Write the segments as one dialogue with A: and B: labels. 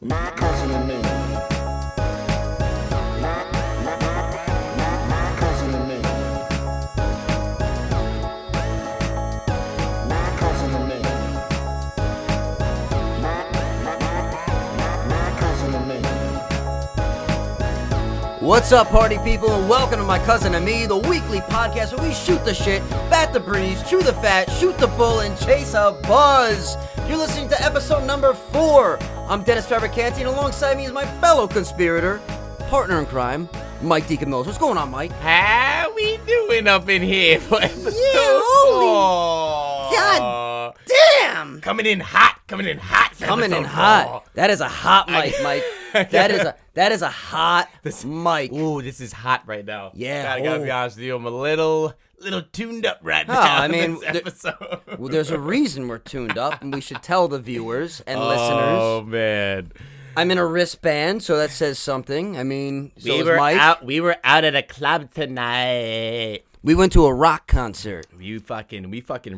A: My cousin and me. My cousin and me. My cousin and me. My cousin and me.
B: What's up, party people, and welcome to My Cousin and Me, the weekly podcast where we shoot the shit, bat the breeze, chew the fat, shoot the bull, and chase a buzz. You're listening to episode number 4. I'm Denis Fabricanti, and alongside me is my fellow conspirator, partner in crime, Mike Deacon Mills. What's going on, Mike?
C: How we doing up in here for episode
B: holy
C: 4?
B: God damn!
C: Coming in hot for
B: Coming in
C: episode
B: hot.
C: 4.
B: That is a hot mic, Mike. That is a hot mic.
C: Ooh, this is hot right now.
B: Yeah.
C: I gotta be honest with you, I'm a little tuned up right now.
B: I mean,
C: this episode.
B: Well, there's a reason we're tuned up, and we should tell the viewers and
C: Oh
B: listeners.
C: man.
B: I'm in a wristband, so that says something. I mean, so
C: We
B: is
C: were
B: Mike.
C: out at a club tonight.
B: We went to a rock concert.
C: We fucking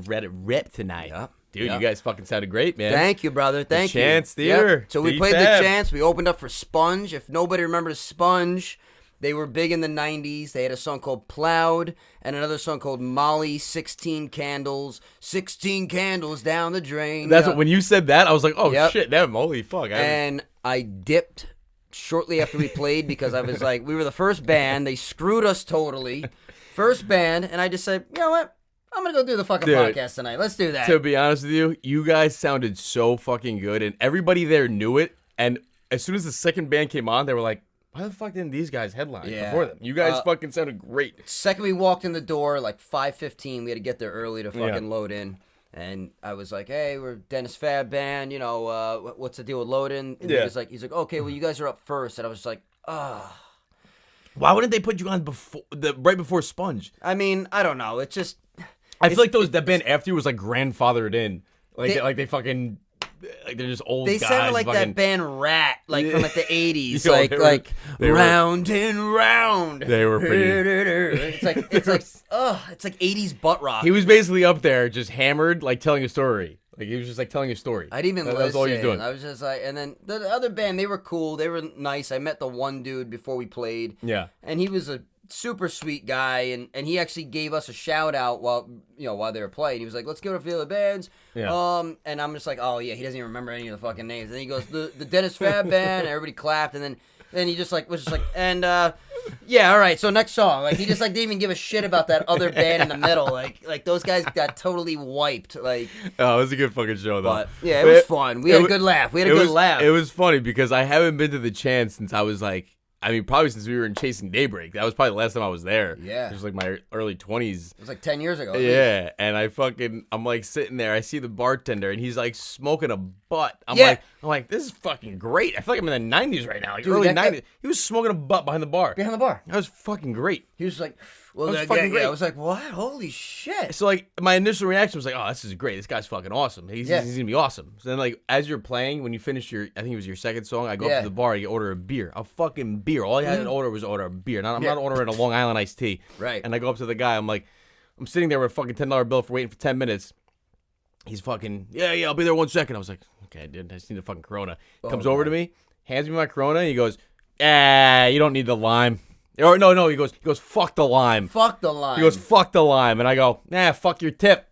C: read it rip tonight.
B: Yep.
C: Dude,
B: Yep.
C: you guys fucking sounded great, man.
B: Thank you, brother. Thank you.
C: Chance Theater.
B: Yep. So we
C: Be
B: played
C: fab.
B: the Chance. We opened up for Sponge. If nobody remembers Sponge, they were big in the 90s. They had a song called Plowed and another song called Molly, 16 Candles, 16 Candles down the drain.
C: That's
B: Yep.
C: what, when you said that, I was like, oh
B: Yep.
C: shit, damn, holy fuck.
B: And I dipped shortly after we played because I was like, we were the first band. They screwed us totally. First band. And I just said, you know what? I'm going to go do the fucking
C: Dude,
B: podcast tonight. Let's do that.
C: To be honest with you, you guys sounded so fucking good, and everybody there knew it. And as soon as the second band came on, they were like, why the fuck didn't these guys headline before them? You guys fucking sounded great.
B: Second we walked in the door, like 5:15, we had to get there early to fucking load in. And I was like, hey, we're Denis Fab Band, you know, what's the deal with loading? And
C: Yeah.
B: he's like, okay, well, you guys are up first. And I was like,
C: Why wouldn't they put you on right before Sponge?
B: I mean, I don't know. It's just...
C: I feel like that band after you was like grandfathered in. They fucking... Like they're just old
B: They
C: guys.
B: sounded like
C: fucking,
B: that band Rat, like from like the 80s,
C: Yo, they were-
B: round and round.
C: They were pretty.
B: It's like 80s butt rock.
C: He was basically up there just hammered, like telling a story. Like he was just like telling a story.
B: I didn't even
C: That
B: listen.
C: was all he was doing.
B: I was just like, and then the other band, they were cool. They were nice. I met the one dude before we played.
C: Yeah.
B: And he was a super sweet guy, and he actually gave us a shout out while they were playing. He was like, let's give it up for the other bands.
C: Yeah.
B: And I'm just like, oh yeah, he doesn't even remember any of the fucking names. And then he goes, the Denis Fab Band, and everybody clapped, and then he just like was just like, and yeah, all right, so next song. Like he just like didn't even give a shit about that other band in the middle. Like those guys got totally wiped. Like,
C: Oh, it was a good fucking show though.
B: but yeah, it was fun. We had a good laugh.
C: It was funny because I haven't been to the Chance since I was like, probably since we were in Chasing Daybreak. That was probably the last time I was there.
B: Yeah.
C: It was like my early 20s.
B: It was like 10 years ago. at least.
C: Yeah, and I'm like sitting there. I see the bartender, and he's like smoking a butt. I'm like, this is fucking great. I feel like I'm in the 90s right now, like
B: Dude,
C: early
B: that guy-
C: 90s. He was smoking a butt behind the bar.
B: Behind the bar.
C: That was fucking great.
B: He was like, well,
C: That was
B: that
C: fucking
B: guy,
C: great.
B: I was like, what? Holy shit.
C: So like my initial reaction was like, oh, this is great. This guy's fucking awesome. He's gonna be awesome. So then like as you're playing, when you finish I think it was your second song, I go up to the bar, you order a beer, a fucking beer. All I had to order was order a beer. I'm not ordering a Long Island iced tea.
B: Right.
C: And I go up to the guy. I'm like, I'm sitting there with a fucking $10 bill for waiting for 10 minutes. He's fucking, yeah, I'll be there 1 second. I was like, okay, dude, I just need a fucking Corona. Comes over to me, hands me my Corona, and he goes, you don't need the lime. Or no, he goes, fuck the lime.
B: Fuck the line.
C: He goes, fuck the lime. And I go, fuck your tip.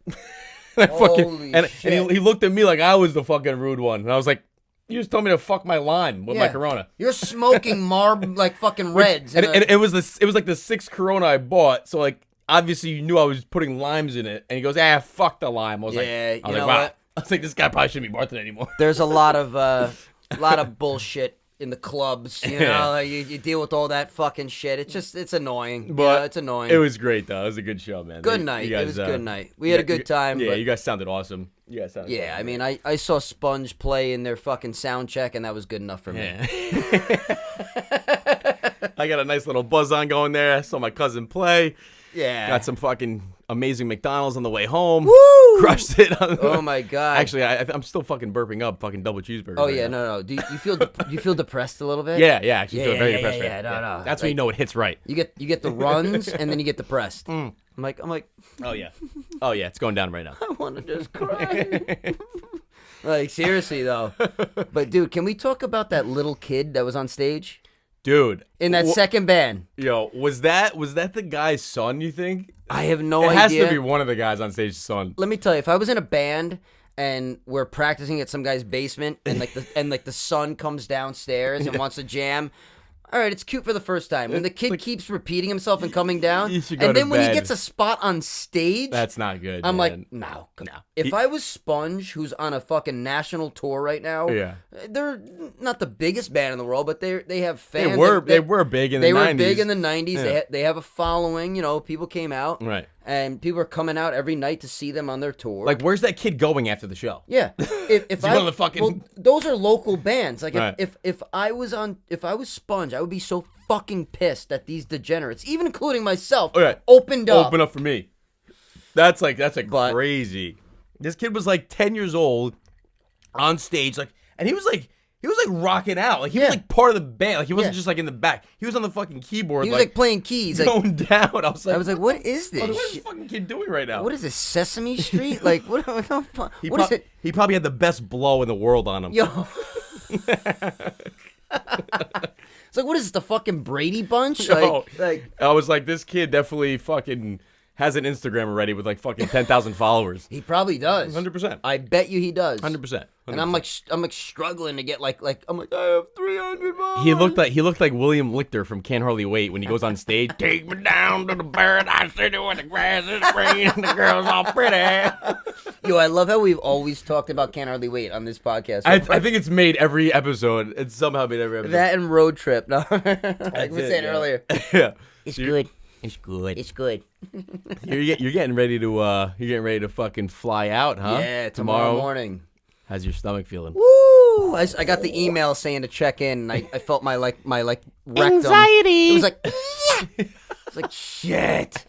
B: Holy
C: and
B: shit.
C: he looked at me like I was the fucking rude one. And I was like, you just told me to fuck my lime with my Corona.
B: You're smoking like fucking Reds.
C: And it was like the 6th Corona I bought. So like, obviously you knew I was putting limes in it. And he goes, fuck the lime. I was
B: Yeah,
C: like,
B: you know
C: wow.
B: what?
C: I was like, this guy probably shouldn't be bartending anymore.
B: There's a lot of bullshit in the clubs. You know, like you deal with all that fucking shit. It's annoying.
C: But
B: it's annoying.
C: It was great though. It was a good show, man.
B: good night.
C: You guys,
B: it was a good night. We had a good time.
C: Yeah,
B: but
C: you guys sounded awesome. You guys sounded
B: yeah,
C: awesome.
B: I mean, I saw Sponge play in their fucking sound check, and that was good enough for me.
C: Yeah. I got a nice little buzz on going there. I saw my cousin play.
B: Yeah.
C: Got some fucking amazing McDonald's on the way home.
B: Woo!
C: Crushed it.
B: Oh my god.
C: Actually, I'm still fucking burping up fucking double cheeseburgers.
B: Oh
C: right
B: yeah,
C: now.
B: no. Do you feel depressed a little bit?
C: Yeah. Actually,
B: Yeah,
C: feel very
B: yeah,
C: depressed.
B: yeah,
C: right
B: no,
C: now.
B: no.
C: That's when you know it hits right.
B: You get the runs and then you get depressed. I'm like,
C: Oh yeah. It's going down right now.
B: I want to just cry. Like, seriously, though. But, dude, can we talk about that little kid that was on stage?
C: Dude.
B: In that second band.
C: Yo, was that the guy's son, you think?
B: I have no
C: It
B: idea.
C: has to be one of the guys on stage's son.
B: Let me tell you, if I was in a band and we're practicing at some guy's basement and the son comes downstairs and wants to jam, all right, it's cute for the first time. When the kid keeps repeating himself and coming down,
C: You should go
B: and
C: to
B: then when he
C: bed.
B: gets a spot on stage,
C: That's not good.
B: I'm
C: man.
B: like, no. If I was Sponge, who's on a fucking national tour right now,
C: Yeah.
B: they're not the biggest band in the world, but they have fans.
C: They were big in the 90s.
B: They were big in the 90s.
C: Yeah.
B: They have a following. You know, people came out.
C: Right.
B: And people are coming out every night to see them on their tour.
C: Like, where's that kid going after the show?
B: Yeah, if
C: he on the fucking-
B: well, those are local bands. Like
C: Right.
B: if I was Sponge, I would be so fucking pissed that these degenerates, even including myself,
C: Okay.
B: opened up.
C: Open up for me. That's
B: But-
C: crazy. This kid was like 10 years old on stage, like, and he was like rocking out. Like, he was
B: Yeah.
C: like part of the band. Like, he wasn't
B: Yeah.
C: just like in the back. He was on the fucking keyboard.
B: He was like playing keys. Like,
C: going down. I was like,
B: what is this?
C: what is this
B: shit?
C: fucking kid doing right now?
B: What is this, Sesame Street? Like, what
C: He
B: is it?
C: He probably had the best blow in the world on him.
B: Yo. It's like, what is this, the fucking Brady Bunch?
C: Yo,
B: Like,
C: I was like, this kid definitely fucking has an Instagram already with like fucking 10,000 followers.
B: he probably does.
C: 100%.
B: I bet you he does.
C: 100%.
B: And I'm like struggling to get like I'm like, I have 300 miles.
C: He looked like William Lichter from Can't Hardly Wait when he goes on stage. Take me down to the paradise city where the grass is green and the girls all pretty.
B: Yo, I love how we've always talked about Can't Hardly Wait on this podcast.
C: I think it's made every episode. It's somehow made every episode.
B: that and Road Trip. No, like we
C: That's it,
B: said
C: yeah.
B: earlier.
C: Yeah.
B: It's
C: So
B: good.
C: It's good.
B: It's good.
C: You're getting ready to fucking fly out, huh?
B: Yeah, tomorrow morning.
C: How's your stomach feeling?
B: Woo! I got the email saying to check in, and I felt my rectum.
D: Anxiety.
B: It was like, it's like shit.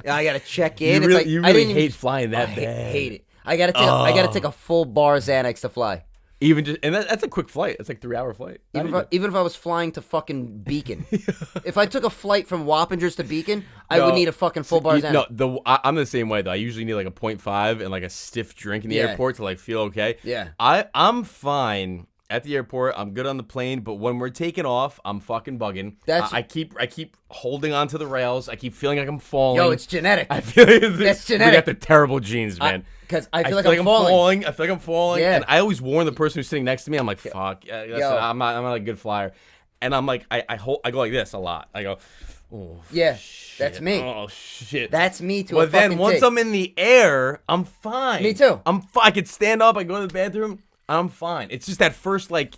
B: I gotta check in.
C: You
B: It's
C: really,
B: like
C: you
B: I
C: really
B: didn't
C: hate flying that
B: I
C: bad.
B: hate it. I gotta take a full bar Xanax to fly.
C: Even just, and that's a quick flight. It's like 3-hour flight. Not
B: Even if I was flying to fucking Beacon, if I took a flight from Wappingers to Beacon, I would need a fucking full bar Xanax.
C: No, I'm the same way though. I usually need like a 0.5 and like a stiff drink in the
B: Yeah.
C: airport to like feel okay.
B: Yeah.
C: I'm fine at the airport. I'm good on the plane, but when we're taking off, I'm fucking bugging.
B: That's-
C: I keep holding onto the rails. I keep feeling like I'm falling.
B: Yo, it's genetic.
C: I feel like
B: That's
C: We
B: genetic.
C: got the terrible genes, man.
B: Because I feel like I'm falling.
C: I feel like I'm falling.
B: Yeah.
C: And I always warn the person who's sitting next to me. I'm like, fuck. Listen,
B: Yo.
C: I'm not a good flyer. And I'm like, I go like this a lot. I go, oh,
B: Yeah,
C: shit.
B: that's me.
C: Oh, shit.
B: That's me to a
C: But then
B: fucking
C: once
B: T.
C: I'm in the air, I'm fine.
B: Me too.
C: I can stand up. I go to the bathroom. I'm fine. It's just that first like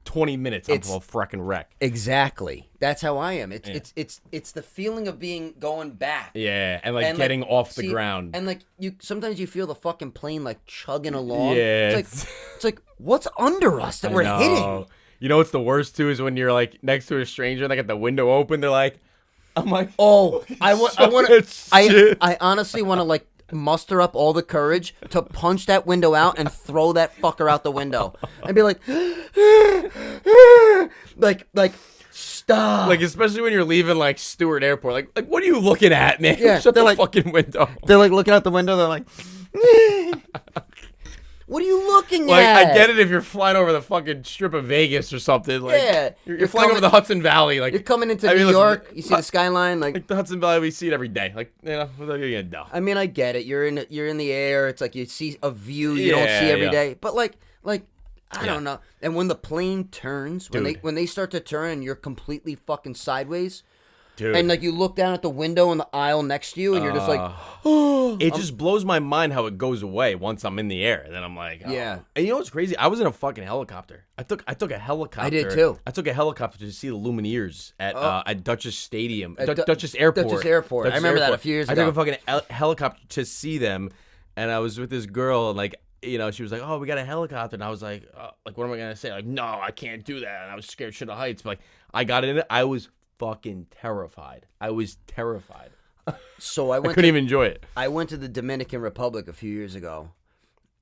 C: 20 minutes. I'm a freaking wreck.
B: Exactly. That's how I am. It's the feeling of going back.
C: Yeah, and like
B: And,
C: getting off the
B: see,
C: ground.
B: And like sometimes you feel the fucking plane like chugging along.
C: Yeah,
B: It's like what's under us that we're hitting?
C: You know what's the worst too is when you're like next to a stranger and they got the window open. They're like, I'm like,
B: Oh, I want
C: shit.
B: I honestly want to like muster up all the courage to punch that window out and throw that fucker out the window and be like like stop.
C: Like especially when you're leaving like Stewart Airport. Like what are you looking at, man?
B: Yeah,
C: Shut the
B: they're like-
C: fucking window.
B: They're like looking out the window. They're like, what are you looking
C: Like
B: at?
C: I get it if you're flying over the fucking strip of Vegas or something. Like
B: Yeah,
C: you're flying over the Hudson Valley. Like
B: You're coming into
C: I mean,
B: New
C: listen,
B: York. You see the skyline. Like
C: the Hudson Valley, we see it every day. Like what are you gonna do?
B: I mean, I get it. You're in the air. It's like you see a view you don't see every day. But like I don't know. And when the plane turns, when they start to turn and you're completely fucking sideways,
C: Dude.
B: and like you look down at the window in the aisle next to you, and you're just like,
C: It just blows my mind how it goes away once I'm in the air, and then I'm like, oh.
B: Yeah.
C: And you know what's crazy? I was in a fucking helicopter. I took a helicopter.
B: I did too.
C: I took a helicopter to see the Lumineers at Duchess Stadium,
B: At
C: Duchess Airport.
B: Duchess Airport. I remember that a few years
C: I
B: ago.
C: took a fucking helicopter to see them, and I was with this girl, and like. You know, she was like, "Oh, we got a helicopter," and I was like, what am I gonna say? Like, no, I can't do that." And I was scared shit of heights. But like, I got in it. I was fucking terrified. I was terrified.
B: so I
C: I
B: went.
C: couldn't even enjoy it.
B: I went to the Dominican Republic a few years ago,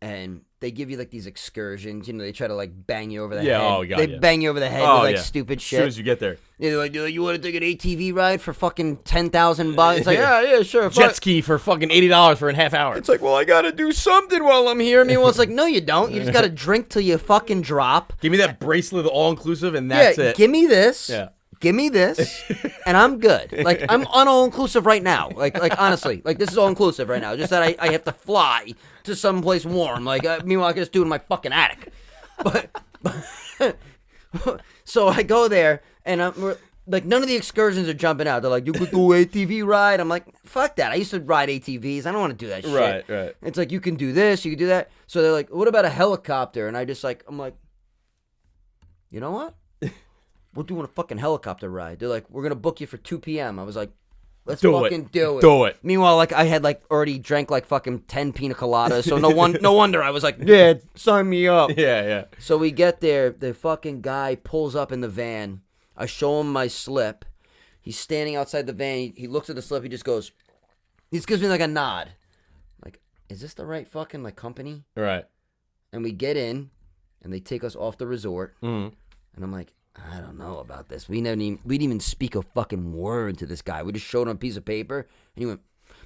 B: and they give you like these excursions. You know, they try to like bang you over the
C: Yeah,
B: head.
C: oh, God,
B: they
C: yeah.
B: bang you over the head
C: Oh,
B: with like
C: yeah.
B: stupid
C: As
B: shit.
C: soon as you get there.
B: Yeah, they're like, you want to take an ATV ride for fucking $10,000? It's like, yeah, sure.
C: Jet ski for fucking $80 for a half hour.
B: It's like, well, I gotta do something while I'm here. Meanwhile, it's like, no, you don't. You just gotta drink till you fucking drop.
C: Give me that bracelet, all inclusive, and that's it.
B: Give me this.
C: Yeah.
B: Give me this, and I'm good. Like, I'm on all-inclusive right now. Like honestly, like, this is all-inclusive right now. Just that I have to fly to someplace warm. Like, meanwhile, I can just do it in my fucking attic. But so I go there, and like, none of the excursions are jumping out. They're like, you could do ATV ride. I'm like, fuck that. I used to ride ATVs. I don't want to do that shit.
C: Right.
B: It's like, you can do this, you can do that. So they're like, what about a helicopter? And I'm like, you know what? We're doing a fucking helicopter ride. They're like, we're going to book you for 2 p.m. I was like, let's
C: Do
B: fucking
C: it.
B: do it.
C: Do it.
B: Meanwhile, like, I had like already drank like fucking 10 pina coladas. So no wonder I was like, yeah, sign me up.
C: Yeah.
B: So we get there. The fucking guy pulls up in the van. I show him my slip. He's standing outside the van. He looks at the slip. He just gives me like a nod. Like, is this the right fucking like company?
C: Right.
B: And we get in, and they take us off the resort.
C: Mm-hmm.
B: And I'm like, I don't know about this. We didn't even speak a fucking word to this guy. We just showed him a piece of paper, and he went.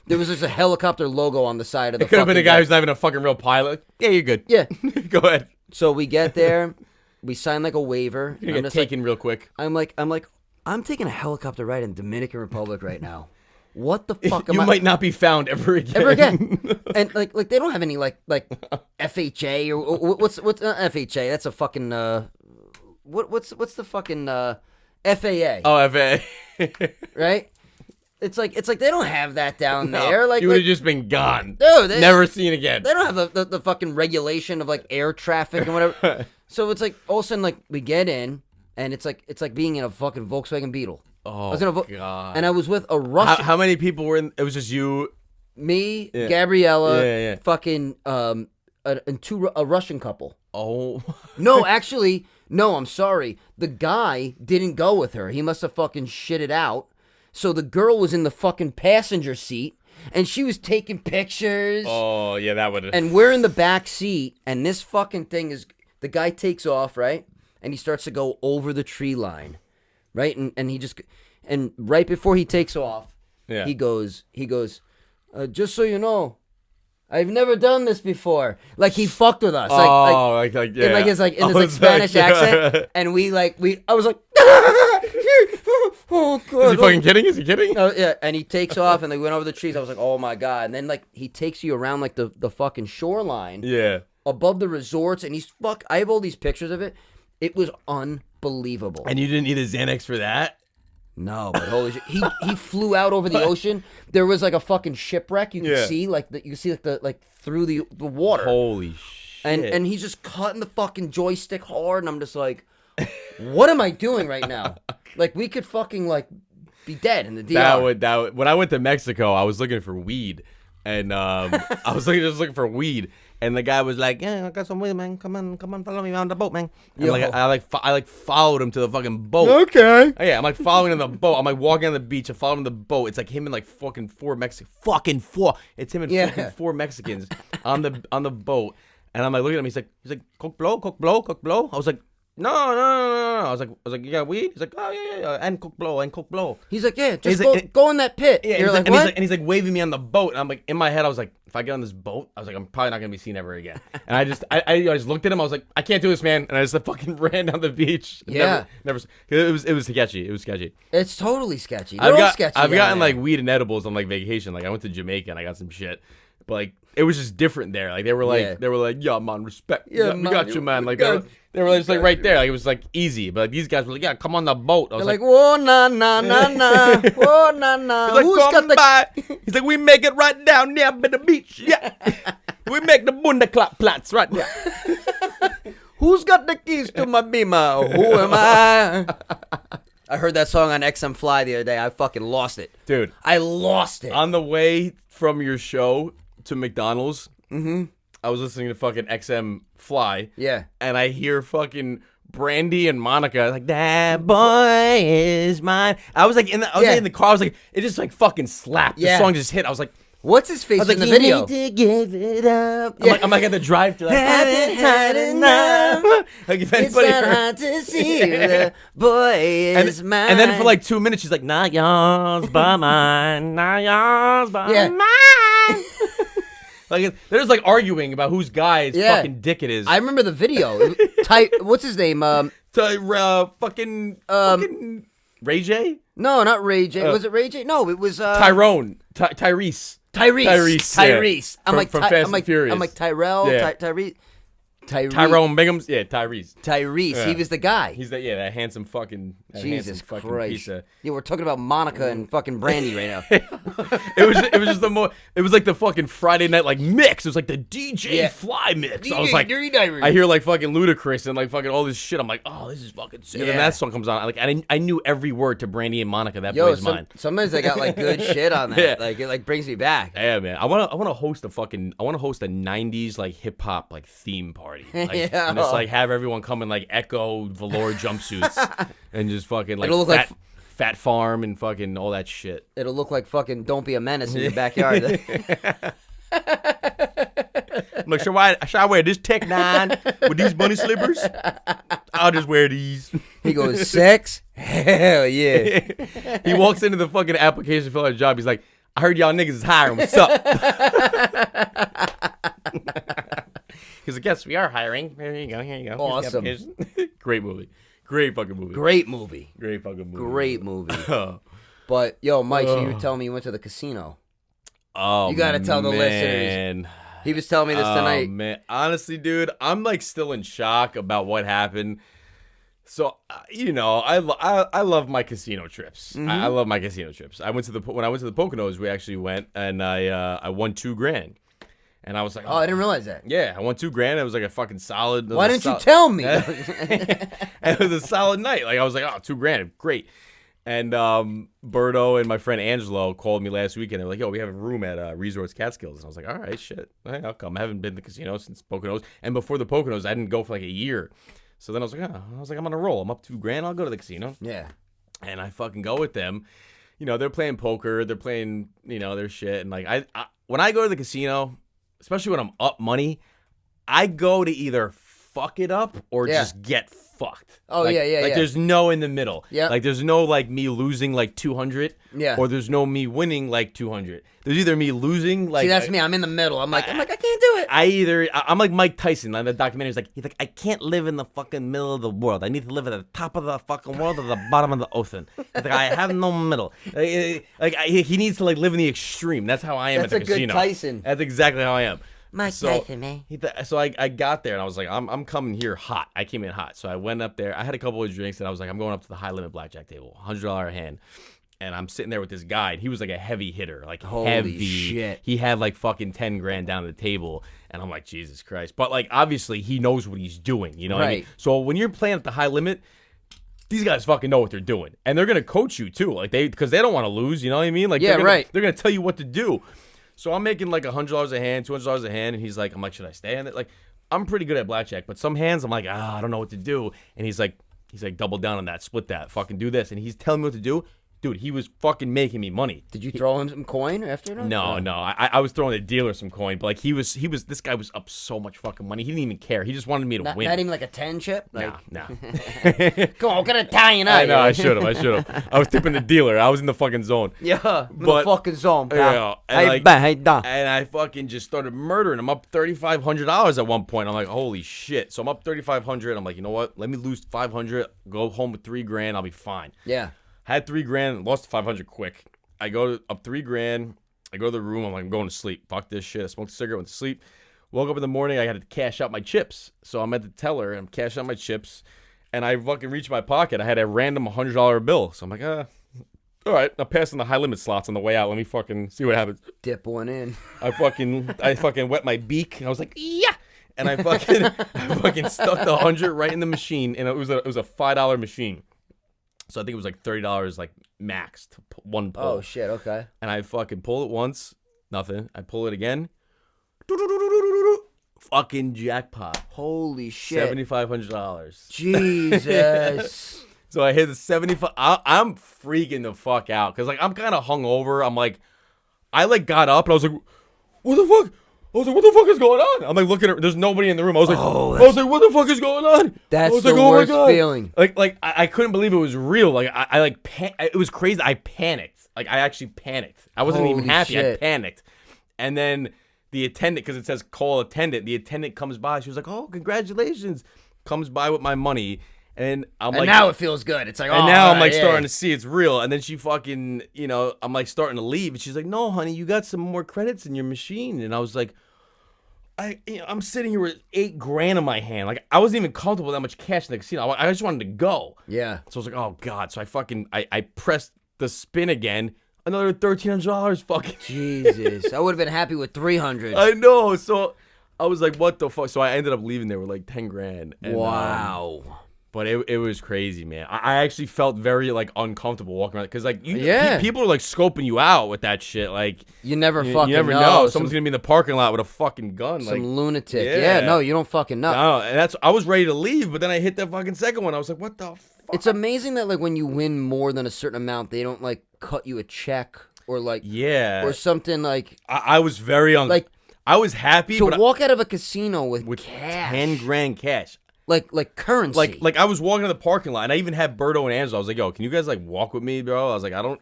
B: There was just a helicopter logo on the side of the.
C: It could have been a guy who's not even a fucking real pilot. Yeah, you're good.
B: Yeah.
C: Go ahead.
B: So we get there, we sign like a waiver.
C: You get taken real quick.
B: I'm taking a helicopter ride in Dominican Republic right now. What the fuck am
C: You
B: I?
C: might not be found ever again.
B: Ever again. And like they don't have any like FHA or what's FHA? That's a fucking what's the fucking FAA?
C: Oh, FA.
B: Right? It's like they don't have that down there. Like
C: you would have just been gone.
B: Dude,
C: never seen again.
B: They don't have the fucking regulation of like air traffic and whatever. So it's like all of a sudden like we get in and it's like being in a fucking Volkswagen Beetle.
C: Oh,
B: I was in a
C: God.
B: and I was with a Russian.
C: How many people were in? It was just you.
B: Me, Gabriella,
C: Yeah.
B: fucking and a Russian couple.
C: Oh.
B: No, actually, no. I'm sorry. The guy didn't go with her. He must have fucking shit it out. So the girl was in the fucking passenger seat, and she was taking pictures.
C: Oh, yeah, that would have.
B: And we're in the back seat, and this fucking thing is. The guy takes off, right, and he starts to go over the tree line, right, and he just, and right before he takes off, he goes. Just so you know, I've never done this before. Like he fucked with us.
C: Yeah.
B: In his Spanish accent, and I was like, oh god.
C: Is he fucking kidding? Is he kidding?
B: Oh yeah, and he takes off, and they went over the trees. I was like, oh my god. And then like he takes you around like the fucking shoreline.
C: Yeah.
B: Above the resorts, and I have all these pictures of it. It was unbelievable.
C: And you didn't need a Xanax for that?
B: No, but holy shit, he flew out over the ocean. There was like a fucking shipwreck. You could see through the water.
C: Holy shit!
B: And he's just cutting the fucking joystick hard, and I'm just like, what am I doing right now? Like we could fucking like be dead in the DR.
C: That would. When I went to Mexico, I was looking for weed, and I was just looking for weed. And the guy was like, "Yeah, I got some weed, man. Come on, follow me around the boat, man." And I followed him to the fucking boat.
B: Okay.
C: Oh, yeah, I'm like following him to the boat. I'm like walking on the beach. I follow him to the boat. It's like him and like fucking four Mexicans. Fucking four. It's him and fucking four Mexicans on the boat. And I'm like looking at him. He's like, coke blow. I was like, no. I was like, you got weed? He's like, oh yeah, and coke blow.
B: He's like, yeah, just go in that pit.
C: Yeah,
B: You're like, what?
C: And he's like waving me on the boat. And I'm like, in my head, I was like, if I get on this boat, I was like, I'm probably not gonna be seen ever again. And I just looked at him. I was like, I can't do this, man. And I just fucking ran down the beach.
B: Yeah,
C: never. It was sketchy. It was sketchy.
B: It's totally sketchy. I've
C: gotten like weed and edibles on like vacation. Like I went to Jamaica and I got some shit, but like it was just different there. Like they were like, yeah, man, respect. Yeah, we got you, man. Like they were just like right there. Like it was like easy. But like these guys were like, yeah, come on the boat. I was
B: like, whoa, na, whoa, na.
C: He's like, who's got the... He's like, we make it right down there by the beach. Yeah, we make the Bundesklappplatz right there.
B: Who's got the keys to my Beamer? Who am I? I heard that song on XM Fly the other day. I fucking lost it,
C: dude.
B: I lost it
C: on the way from your show to McDonald's. Mm-hmm. I was listening to fucking XM Fly.
B: Yeah.
C: And I hear fucking Brandy and Monica like, that boy is mine. I was like in the car. I was like, it just like fucking slapped. The song just hit. I was like,
B: What's his face
C: I was like,
B: in the
C: you
B: video?
C: need to give it up.
B: Yeah.
C: I'm like at the drive-thru. Like,
B: Haven't had enough.
C: like if
B: It's
C: anybody
B: not
C: heard-
B: hard to see the boy is mine.
C: And then for like 2 minutes, she's like, not yours, but mine. Not yours, but
B: Yeah.
C: mine. Like they're just like arguing about whose guy's fucking dick it is.
B: I remember the video. What's his name?
C: Fucking Ray J?
B: No, not Ray J. Was it Ray J? No, it was
C: Tyrone. Tyrese.
B: Tyrese.
C: Yeah.
B: I'm like
C: from Fast and Furious.
B: I'm like Tyrell.
C: Yeah. Tyrone Bingham's. Yeah, Tyrese.
B: Tyrese.
C: Yeah.
B: He was the guy.
C: He's that handsome fucking.
B: Jesus
C: fucking
B: Christ.
C: piece of.
B: Yeah, we're talking about Monica and fucking Brandy right now.
C: It was just the more. It was like the fucking Friday night like mix. It was like the DJ Fly mix. I was like, I hear like fucking Ludacris and like fucking all this shit. I'm like, oh, this is fucking sick.
B: Yeah.
C: And that song comes on. Like I knew every word to Brandy and Monica. That
B: Yo,
C: boy's mine.
B: sometimes they got like good shit on that.
C: Yeah.
B: Like it like brings me back.
C: Yeah, man. I wanna host a 90s like hip hop like theme party. Like,
B: Yeah.
C: And just like have everyone come in like Echo velour jumpsuits and just fucking like
B: It'll look
C: fat farm and fucking all that shit.
B: It'll look like fucking Don't Be a Menace in your backyard.
C: I'm like, should I wear this Tech 9 with these bunny slippers? I'll just wear these.
B: He goes, sex? Hell yeah.
C: He walks into the fucking application for a job. He's like, I heard y'all niggas is hiring. What's up? He's like, yes, we are hiring. Here you go. Here you go.
B: Awesome.
C: Great movie. Great fucking movie.
B: Great movie.
C: Great fucking movie.
B: Great movie. But, yo, Mike, so you were telling me you went to the casino.
C: Oh,
B: you got to tell the
C: man.
B: listeners. He was telling me this tonight.
C: Man. Honestly, dude, I'm like still in shock about what happened. So, I love my casino trips.
B: Mm-hmm.
C: I love my casino trips. When I went to the Poconos, we actually went and I won $2,000. And I was like,
B: Oh, I didn't realize that.
C: yeah, I won $2,000. It was like a fucking solid.
B: Why didn't you tell me?
C: It was a solid night. Like I was like, oh, $2,000, great. And Berto and my friend Angelo called me last week, and they were like, yo, we have a room at Resorts Catskills. And I was like, all right, shit. I'll come. I haven't been to the casino since Poconos. And before the Poconos, I didn't go for like a year. So then I was like, I'm on a roll. I'm up $2,000. I'll go to the casino.
B: Yeah.
C: And I fucking go with them. They're playing poker. They're playing, their shit. And like, I when I go to the casino, especially when I'm up money, I go to either fuck it up or just get fucked.
B: Oh,
C: like,
B: yeah.
C: There's no in the middle.
B: Yeah.
C: Like there's no like me losing like 200.
B: Yeah.
C: Or there's no me winning like 200. There's either me losing like.
B: See, that's me. I'm in the middle. I'm like, I can't do it.
C: I'm like Mike Tyson on the documentary. He's like, I can't live in the fucking middle of the world. I need to live at the top of the fucking world or the bottom of the ocean. He's like, I have no middle. He needs to like live in the extreme. That's how I am
B: That's
C: at the
B: a good
C: casino.
B: Tyson.
C: That's exactly how I am.
B: Mike Tyson, man.
C: So I got there and I was like, I'm coming here hot. I came in hot. So I went up there. I had a couple of drinks and I was like, I'm going up to the high limit blackjack table, $100 a hand. And I'm sitting there with this guy. And he was like a heavy hitter, like
B: Holy
C: heavy.
B: shit.
C: He had like fucking $10,000 down the table. And I'm like, Jesus Christ. But like, obviously he knows what he's doing. You know what I mean?
B: Right.
C: So when you're playing at the high limit, these guys fucking know what they're doing. And they're going to coach you too. Like because they don't want to lose. You know what I mean? Like,
B: yeah, right.
C: They're going to tell you what to do. So I'm making like $100 a hand, $200 a hand, and he's like, I'm like, should I stay on it? Like, I'm pretty good at blackjack, but some hands I'm like, I don't know what to do. And he's like, double down on that, split that, fucking do this, and he's telling me what to do. Dude, he was fucking making me money.
B: Did you throw him some coin after that?
C: No. I was throwing the dealer some coin, but like this guy was up so much fucking money. He didn't even care. He just wanted me to win.
B: Not even like a 10 chip? Like,
C: No.
B: Come on, get Italian out.
C: I know, I should have. I was tipping the dealer. I was in the fucking zone.
B: Yeah, in
C: But-
B: the fucking zone, pal.
C: Yeah, and, like-
B: Hey, da.
C: And I fucking just started murdering. I'm up $3,500 at one point. I'm like, holy shit. So I'm up $3,500. I'm like, you know what? Let me lose $500. Go home with $3,000. I'll be fine.
B: Yeah.
C: Had $3,000. Lost $500 quick. I go up $3,000. I go to the room. I'm like, I'm going to sleep. Fuck this shit. I smoked a cigarette. Went to sleep. Woke up in the morning. I had to cash out my chips. So I'm at the teller. And I'm cashing out my chips. And I fucking reached my pocket. I had a random $100 bill. So I'm like, all right. I'm passing the high limit slots on the way out. Let me fucking see what happens.
B: Dip one in.
C: I fucking wet my beak, and I was like, yeah. And I fucking stuck the 100 right in the machine, and it was a $5 machine. So I think it was like $30 like max to one pull.
B: Oh shit, okay.
C: And I fucking pull it once, nothing. I pull it again. Fucking jackpot.
B: Holy shit.
C: $7,500.
B: Jesus.
C: So I hit the 75. I'm freaking the fuck out because like I'm kind of hungover. I'm like, I like got up and I was like, what the fuck? I was like, what the fuck is going on? I'm like looking at, there's nobody in the room. I was like, what the fuck is going on?
B: That's
C: I was
B: the
C: like, oh
B: worst
C: my God.
B: feeling.
C: Like I couldn't believe it was real. Like I like, it was crazy. I panicked. Like I actually panicked. I wasn't even
B: Holy
C: happy.
B: shit.
C: I panicked. And then the attendant, because it says call attendant, the attendant comes by. She was like, oh, congratulations. Comes by with my money. And I'm like,
B: now it feels good. It's like,
C: and now I'm like starting to see it's real. And then she fucking, I'm like starting to leave. And she's like, no, honey, you got some more credits in your machine. And I was like, I'm sitting here with $8,000 in my hand. Like I wasn't even comfortable with that much cash in the casino. I just wanted to go.
B: Yeah.
C: So I was like, oh God. So I pressed the spin again. Another $1,300 fucking.
B: Jesus. I would have been happy with 300.
C: I know. So I was like, what the fuck? So I ended up leaving there with like $10,000. And,
B: wow.
C: But it was crazy, man. I actually felt very like uncomfortable walking around because like people are like scoping you out with that shit. Like
B: you never
C: you
B: fucking
C: never know. Someone's gonna be in the parking lot with a fucking gun.
B: Some
C: like,
B: lunatic. Yeah, no, you don't fucking know.
C: No, and I was ready to leave, but then I hit that fucking second one. I was like, what the fuck?
B: It's amazing that like when you win more than a certain amount, they don't like cut you a check or like or something like.
C: I was very like I was happy
B: to walk out of a casino with cash,
C: $10,000 cash.
B: Like currency.
C: Like I was walking to the parking lot and I even had Berto and Angela. I was like, yo, can you guys like walk with me, bro? I was like, I don't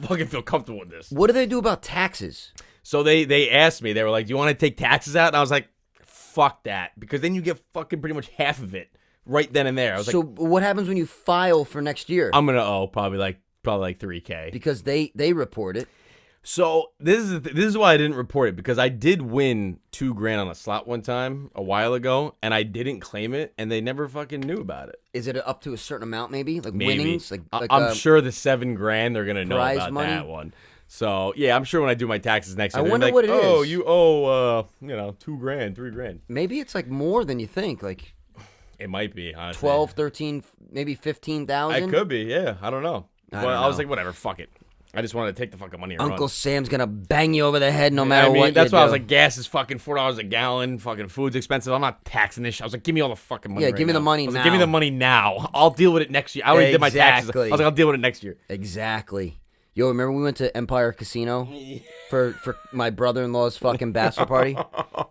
C: fucking feel comfortable with this.
B: What do they do about taxes?
C: So they asked me, they were like, do you want to take taxes out? And I was like, fuck that. Because then you get fucking pretty much half of it right then and there. I was
B: so what happens when you file for next year?
C: I'm going to owe probably like $3,000.
B: Because they report it.
C: So this is why I didn't report it, because I did win $2,000 on a slot one time a while ago, and I didn't claim it, and they never fucking knew about it.
B: Is it up to a certain amount, maybe? Like
C: Maybe.
B: winnings? Like
C: I'm sure the $7,000 they're gonna know about
B: money?
C: that one. So yeah, I'm sure when I do my taxes next year,
B: I wonder
C: like,
B: what it is.
C: Oh, you owe $2,000, $3,000.
B: Maybe it's like more than you think. Like
C: it might be, honestly.
B: 12, 13, maybe 15,000.
C: It could be. Yeah, I don't know. I was like, whatever, fuck it. I just wanted to take the fucking money. And
B: Uncle
C: run.
B: Sam's gonna bang you over the head no matter what.
C: That's
B: you
C: why
B: do.
C: I was like, gas is fucking $4 a gallon. Fucking food's expensive. I'm not taxing this shit. I was like, give me all the fucking money.
B: Yeah,
C: right
B: give me
C: now.
B: the money
C: I was
B: now.
C: like, give me the money now. I'll deal with it next year. I already did my taxes. I was like, I'll deal with it next year.
B: Exactly. Yo, remember we went to Empire Casino for my brother-in-law's fucking bachelor party?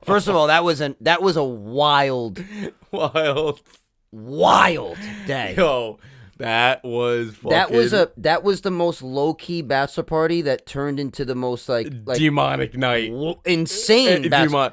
B: First of all, that was a wild day.
C: Yo, that was fucking...
B: That was the most low-key bachelor party that turned into the most like
C: demonic night.
B: Insane bachelor.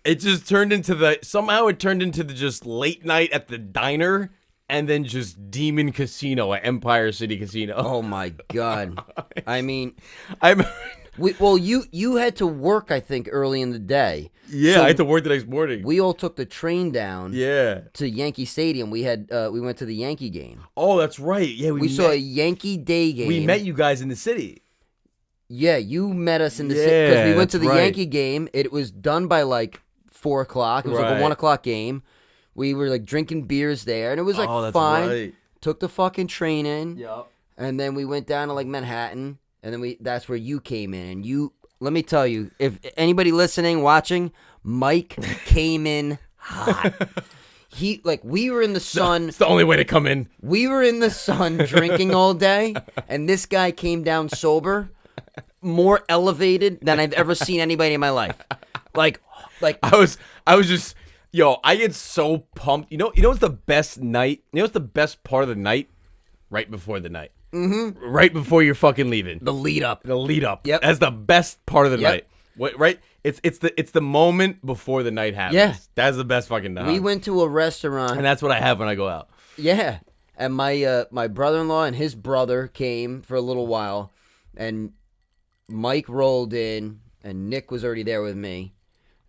C: It just turned into somehow it turned into the just late night at the diner and then just demon casino at Empire City Casino.
B: Oh my God. I mean, you had to work, I think, early in the day.
C: Yeah, so I had to work the next morning.
B: We all took the train down.
C: Yeah.
B: To Yankee Stadium. We went to the Yankee game.
C: Oh, that's right. Yeah,
B: we saw a Yankee Day game.
C: We met you guys in the city.
B: Yeah, you met us in the city because we went to the Yankee game. It was done by like 4 o'clock. It was like a 1 o'clock game. We were like drinking beers there, and it was like fine. Right. Took the fucking train in.
C: Yep.
B: And then we went down to like Manhattan, and then that's where you came in, and you. Let me tell you, if anybody listening, watching, Mike came in hot. We were in the sun.
C: It's the only way to come in.
B: We were in the sun drinking all day, and this guy came down sober, more elevated than I've ever seen anybody in my life. Like
C: I was just, yo, I get so pumped. You know what's the best night? You know what's the best part of the night? Right before the night.
B: Mm-hmm.
C: Right before you're fucking leaving.
B: The lead up.
C: Yep. That's the best part of the night. What, right? It's the moment before the night happens.
B: Yeah.
C: That's the best fucking night.
B: We went to a restaurant.
C: And that's what I have when I go out.
B: Yeah. And my brother-in-law and his brother came for a little while, and Mike rolled in, and Nick was already there with me,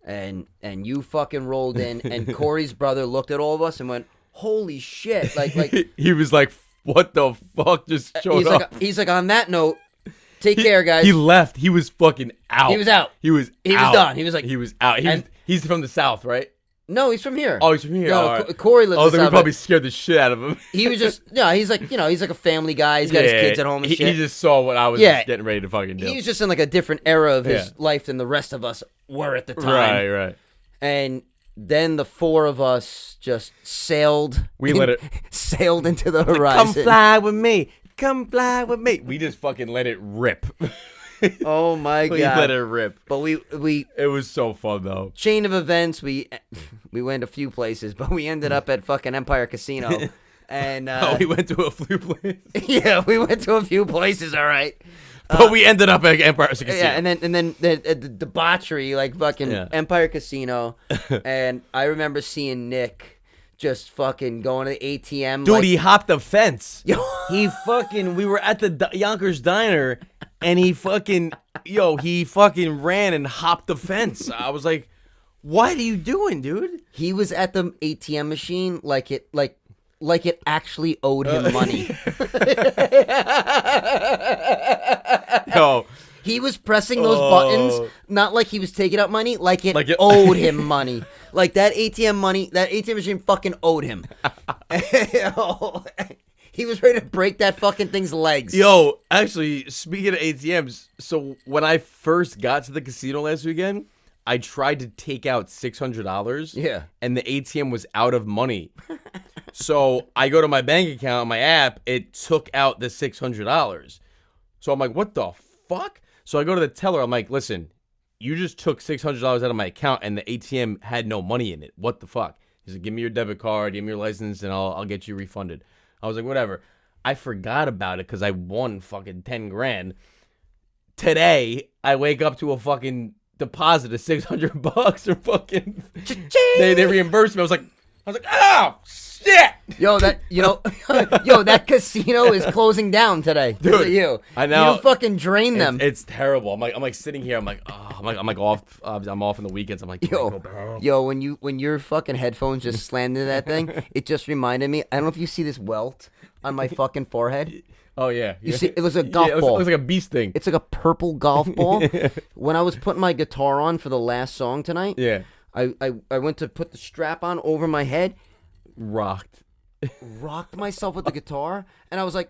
B: and you fucking rolled in, and Corey's brother looked at all of us and went, "Holy shit!" Like
C: he was like, "What the fuck just showed up?"
B: He's like, on that note, take care, guys.
C: He left. He was fucking out.
B: He was out.
C: He was
B: done. He was like,
C: he was out. He's from the South, right?
B: No, he's from here.
C: Oh, he's from here.
B: No,
C: right.
B: Corey lives.
C: Oh, then we probably scared the shit out of him.
B: He was just, he's like, he's like a family guy. He's got his kids at home and shit.
C: He just saw what I was getting ready to fucking do.
B: He was just in like a different era of his life than the rest of us were at the time.
C: Right.
B: And then the 4 of us just sailed. Sailed into the horizon.
C: Come fly with me. Come fly with me. We just fucking let it rip.
B: Oh my
C: We
B: god.
C: let it rip.
B: But we
C: It was so fun though.
B: chain of events. We went a few places, but we ended up at fucking Empire Casino. And
C: We went to a few places.
B: yeah, we went to a few places. All right.
C: But we ended up at Empire Casino.
B: Yeah, and then the debauchery, like fucking Empire Casino, and I remember seeing Nick just fucking going to the ATM.
C: Dude,
B: like,
C: he hopped the fence.
B: Yo.
C: We were at the Yonkers Diner, and he fucking ran and hopped the fence. I was like, what are you doing, dude?
B: He was at the ATM machine like it actually owed him money.
C: Yo,
B: He was pressing those buttons, not like he was taking out money, like it
C: Like it-
B: owed him money. Like that ATM machine fucking owed him. He was ready to break that fucking thing's legs.
C: yo, actually, speaking of ATMs, so when I first got to the casino last weekend, I tried to take out $600.
B: Yeah.
C: And the ATM was out of money. So I go to my bank account, my app, it took out the $600. So I'm like, what the fuck? So I go to the teller, I'm like, listen, you just took $600 out of my account and the ATM had no money in it. What the fuck? He said, give me your debit card, give me your license, and I'll get you refunded. I was like, whatever. I forgot about it because I won fucking 10 grand. Today, I wake up to a fucking deposit of $600 or fucking they reimbursed me. I was like, oh shit.
B: Yo, that casino is closing down today.
C: Dude,
B: Look at you.
C: I know.
B: You fucking drain them.
C: It's terrible. I'm like sitting here. I'm like off. I'm off on the weekends. I'm like,
B: Yo, when your fucking headphones just slammed into that thing, it just reminded me. I don't know if you see this welt on my fucking forehead.
C: Oh yeah.
B: You see, it was a golf ball.
C: It was like a beast thing.
B: It's like a purple golf ball. When I was putting my guitar on for the last song tonight,
C: Yeah.
B: I went to put the strap on over my head,
C: Rocked
B: myself with the guitar, and I was like,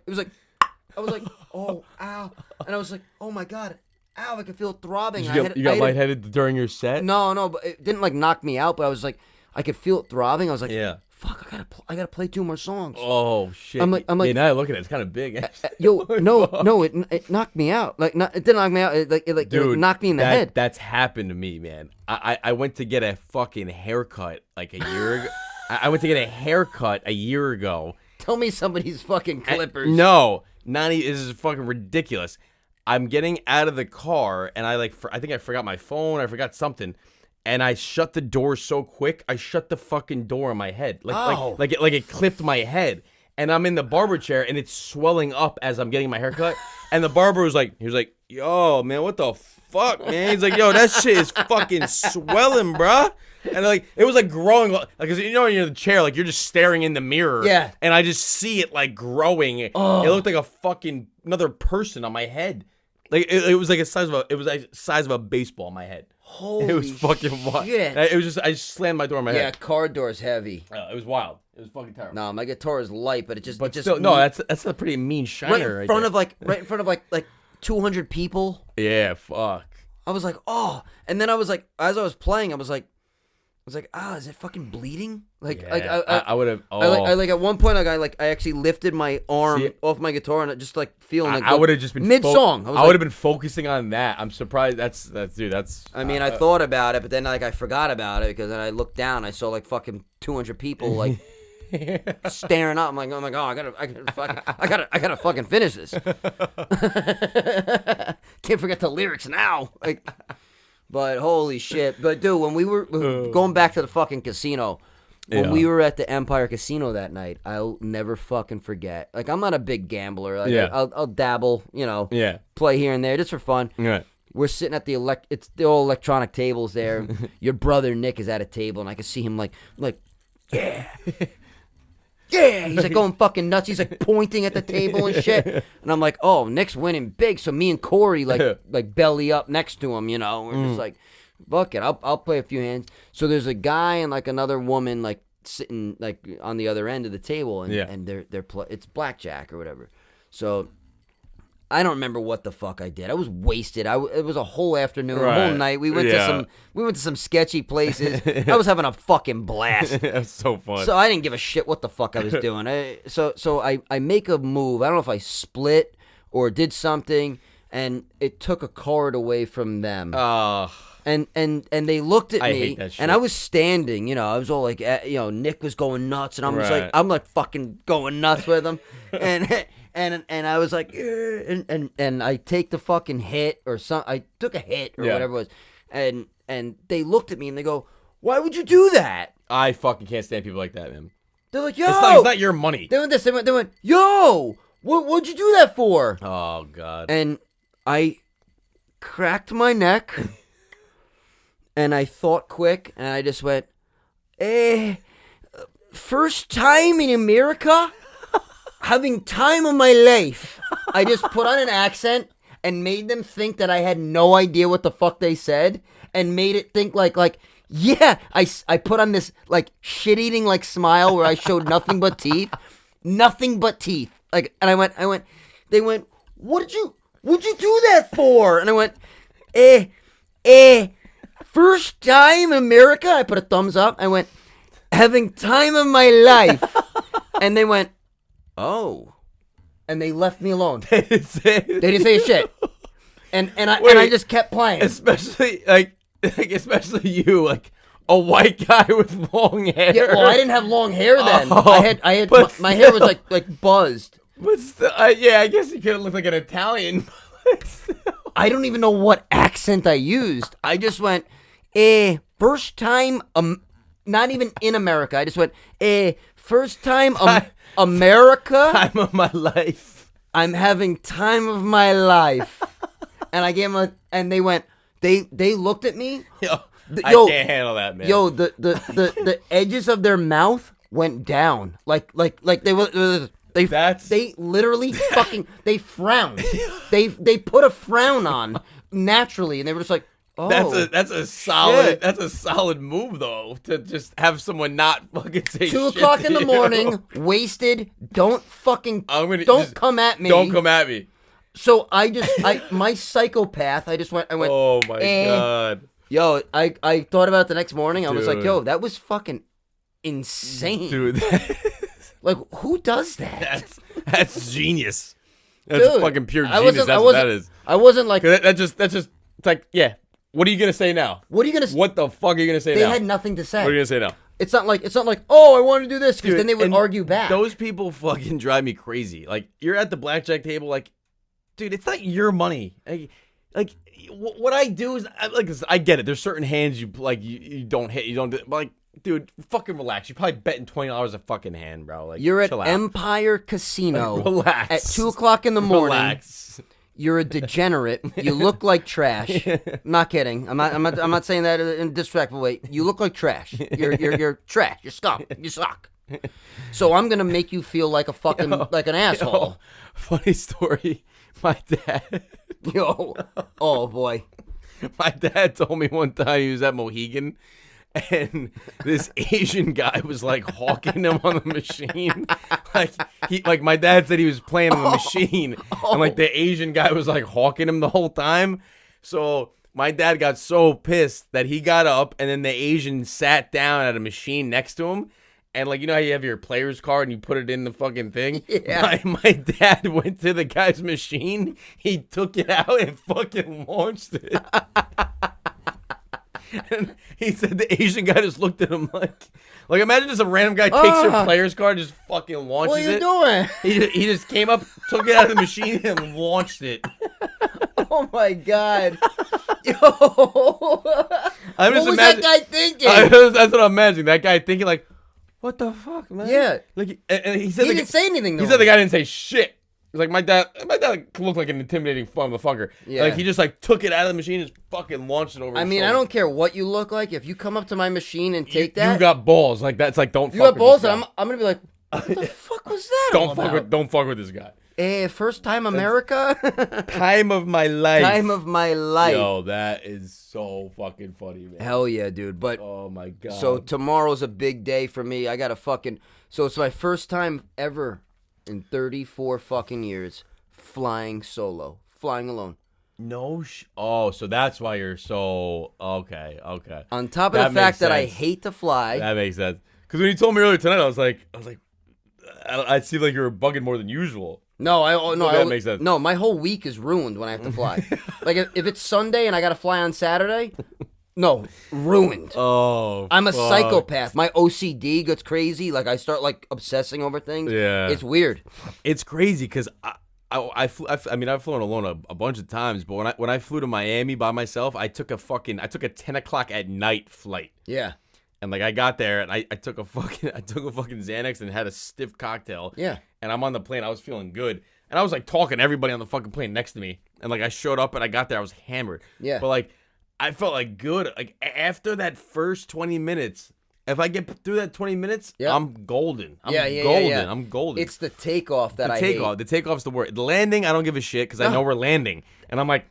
B: oh, ow, and I was like, oh my god, ow, I could feel it throbbing.
C: You got lightheaded during your set?
B: No, but it didn't like knock me out, but I was like, I could feel it throbbing. I was like,
C: Yeah.
B: fuck, I gotta play 2 more songs.
C: Oh shit.
B: I'm like,
C: yeah, now I look at it. It's kind of big.
B: Yo, no, it knocked me out. Like, it didn't knock me out. It
C: Dude,
B: knocked me in the head.
C: That's happened to me, man. I went to get a fucking haircut like a year ago. I went to get a haircut a year ago.
B: Tell me somebody's fucking clippers.
C: No, not even. This is fucking ridiculous. I'm getting out of the car and I think I forgot my phone. I forgot something, and I shut the door so quick. I shut the fucking door on my head, like it clipped my head. And I'm in the barber chair and it's swelling up as I'm getting my haircut. And the barber was like, yo, man, what the fuck, man? He's like, yo, that shit is fucking swelling, bruh. And like it was like growing, like, cause you know when you're in the chair, like you're just staring in the mirror.
B: Yeah.
C: And I just see it like growing.
B: Oh.
C: It looked like a fucking another person on my head. Like it was like size of a baseball on my head.
B: Holy
C: it was fucking wild.
B: shit.
C: It was just I just slammed my door on my
B: Yeah,
C: head.
B: car door's heavy.
C: It was wild. It was fucking terrible.
B: No, my guitar is light, but it just
C: Still, no, that's a pretty mean shiner.
B: right in front of like 200 people.
C: Yeah, fuck.
B: I was like, oh, and then I was like, as I was playing, I was like, is it fucking bleeding? Like,
C: Yeah, I would have. Oh,
B: I like at one point, I actually lifted my arm off my guitar and I just like feeling like
C: I would have just been
B: mid song.
C: I would have been focusing on that. I'm surprised. That's.
B: I mean, I thought about it, but then like I forgot about it because then I looked down, I saw like fucking 200 people like staring up. I'm like, oh my god, I gotta fucking finish this. Can't forget the lyrics now. Like, but holy shit. But dude, when we were going back to the fucking casino, when we were at the Empire Casino that night, I'll never fucking forget. Like, I'm not a big gambler. Like, I'll dabble, play here and there just for fun.
C: Right.
B: We're sitting at the all electronic tables there. Your brother Nick is at a table, and I can see him like, yeah. Yeah, he's like going fucking nuts. He's like pointing at the table and shit. And I'm like, oh, Nick's winning big. So me and Corey like belly up next to him, We're just like, fuck it, I'll play a few hands. So there's a guy and like another woman like sitting like on the other end of the table, and they're it's blackjack or whatever. So I don't remember what the fuck I did. I was wasted. It was a whole afternoon, a whole night. We went to some sketchy places. I was having a fucking blast.
C: That's so fun.
B: So I didn't give a shit what the fuck I was doing. So I make a move. I don't know if I split or did something, and it took a card away from them.
C: Oh.
B: And they looked at
C: I
B: me,
C: hate that shit.
B: and I was standing. You know, I was all like, Nick was going nuts, and I'm like fucking going nuts with him, and I was like, and I take the fucking hit or I took a hit or whatever it was, and they looked at me and they go, "Why would you do that?"
C: I fucking can't stand people like that, man.
B: They're like, "Yo,
C: it's not your money."
B: They went this. They went, "Yo, what'd you do that for?"
C: Oh God.
B: And I cracked my neck. And I thought quick, and I just went, first time in America, having time of my life. I just put on an accent and made them think that I had no idea what the fuck they said, and made it think like, yeah, I put on this, like, shit-eating, like, smile where I showed nothing but teeth. Nothing but teeth. Like, and I went, they went, what'd you do that for? And I went, first time America. I put a thumbs up. I went, having time of my life. And they went, oh. And they left me alone. They didn't say a shit. And I just kept playing.
C: Especially especially you, like a white guy with long hair.
B: Yeah, well, I didn't have long hair then.
C: Oh,
B: I had my hair was like buzzed.
C: But still, I guess you could have looked like an Italian.
B: I don't even know what accent I used. I just went, first time, not even in America. I just went, first time, America.
C: Time of my life.
B: I'm having time of my life. And I gave them and they went, they looked at me.
C: I can't handle that, man.
B: Yo, the edges of their mouth went down. Like they were. They literally fucking they frowned. They put a frown on naturally, and they were just like, "Oh,
C: that's a solid
B: shit.
C: That's a solid move though, to just have someone not fucking say
B: 2
C: shit
B: o'clock
C: to
B: in the
C: you.
B: morning, wasted. Don't fucking don't come at me.
C: Don't come at me.
B: So my psychopath. I went.
C: Oh my God.
B: Yo, I thought about it the next morning. I was like,
C: Dude.
B: yo, that was fucking insane.
C: Dude,
B: Like, who does that?
C: that's genius. That's
B: Dude,
C: fucking pure genius. That's what that is.
B: I wasn't like,
C: 'Cause that's just it's like, yeah. What are you gonna say now?
B: what are you gonna say?
C: What the fuck are you gonna say
B: They
C: now?
B: had nothing to say.
C: What are you gonna say now?
B: It's not like, oh, I want to do this, because
C: Dude,
B: then they would
C: and
B: argue back.
C: Those people fucking drive me crazy. Like, you're at the blackjack table, like, dude, it's not your money. Like what I do is, I get it. There's certain hands you don't hit, you don't do, but like, dude, fucking relax. You're probably betting $20 a fucking hand, bro. Like,
B: You're at
C: chill out.
B: Empire Casino.
C: Relax.
B: At 2 o'clock in the morning.
C: Relax.
B: You're a degenerate. You look like trash. I'm not kidding. I'm not saying that in a disrespectful way. You look like trash. You're trash. You're scum. You suck. So I'm gonna make you feel like a fucking like an asshole.
C: Funny story. My dad.
B: Yo. Oh boy.
C: My dad told me one time he was at Mohegan, and this Asian guy was like hawking him on the machine. Like my dad said he was playing on the machine, and like the Asian guy was like hawking him the whole time. So my dad got so pissed that he got up, and then the Asian sat down at a machine next to him. And, like, you know how you have your player's card and you put it in the fucking thing?
B: Yeah.
C: My dad went to the guy's machine. He took it out and fucking launched it. And he said the Asian guy just looked at him like imagine just a random guy takes your player's card and just fucking launches it.
B: What are you doing?
C: He just came up, took it out of the machine, and launched it.
B: Oh, my God. Yo.
C: I'm just
B: what was
C: imagine-
B: that guy thinking?
C: That's what I'm imagining. That guy thinking like, what the fuck, man?
B: Yeah.
C: Like, and he said
B: He didn't say anything, though.
C: He said the guy didn't say shit. He's like, my dad looked like an intimidating motherfucker.
B: Yeah.
C: Like, he just like took it out of the machine and just fucking launched it over.
B: I
C: his
B: mean,
C: shoulder.
B: I don't care what you look like. If you come up to my machine and take
C: You
B: that,
C: got balls. Like, that's like, don't.
B: you
C: fuck
B: got
C: with
B: balls,
C: this
B: and
C: guy.
B: I'm gonna be like, what the fuck was that? all about?
C: Don't fuck with this guy.
B: First time America.
C: Time of my life.
B: Time of my life.
C: Yo, that is so fucking funny, man.
B: Hell yeah, dude. But
C: Oh my god.
B: so tomorrow's a big day for me. I got to fucking. So it's my first time ever in 34 fucking years flying solo, flying alone.
C: Oh, so that's why you're so okay.
B: On top of
C: That
B: the fact
C: makes
B: that I
C: sense.
B: hate to fly.
C: That makes sense. Because when you told me earlier tonight, I was like, I seem like you're bugging more than usual.
B: No,
C: That makes sense.
B: No, my whole week is ruined when I have to fly. Like if it's Sunday and I got to fly on Saturday, no, ruined.
C: Oh,
B: I'm a
C: fuck.
B: psychopath. My OCD gets crazy. Like I start like obsessing over things.
C: Yeah.
B: It's weird.
C: It's crazy because I've flown alone a bunch of times, but when I flew to Miami by myself, I took a 10 o'clock at night flight.
B: Yeah.
C: And like I got there and I took a fucking Xanax and had a stiff cocktail.
B: Yeah.
C: And I'm on the plane. I was feeling good. And I was like talking to everybody on the fucking plane next to me. And like I showed up and I got there. I was hammered.
B: Yeah.
C: But like I felt like good. Like after that first 20 minutes, if I get through that 20 minutes,
B: Yep.
C: I'm golden. I'm
B: golden.
C: golden. I'm golden.
B: It's the takeoff that I
C: takeoff.
B: hate.
C: The takeoff's the word. The landing, I don't give a shit because I
B: No.
C: know we're landing. And I'm like,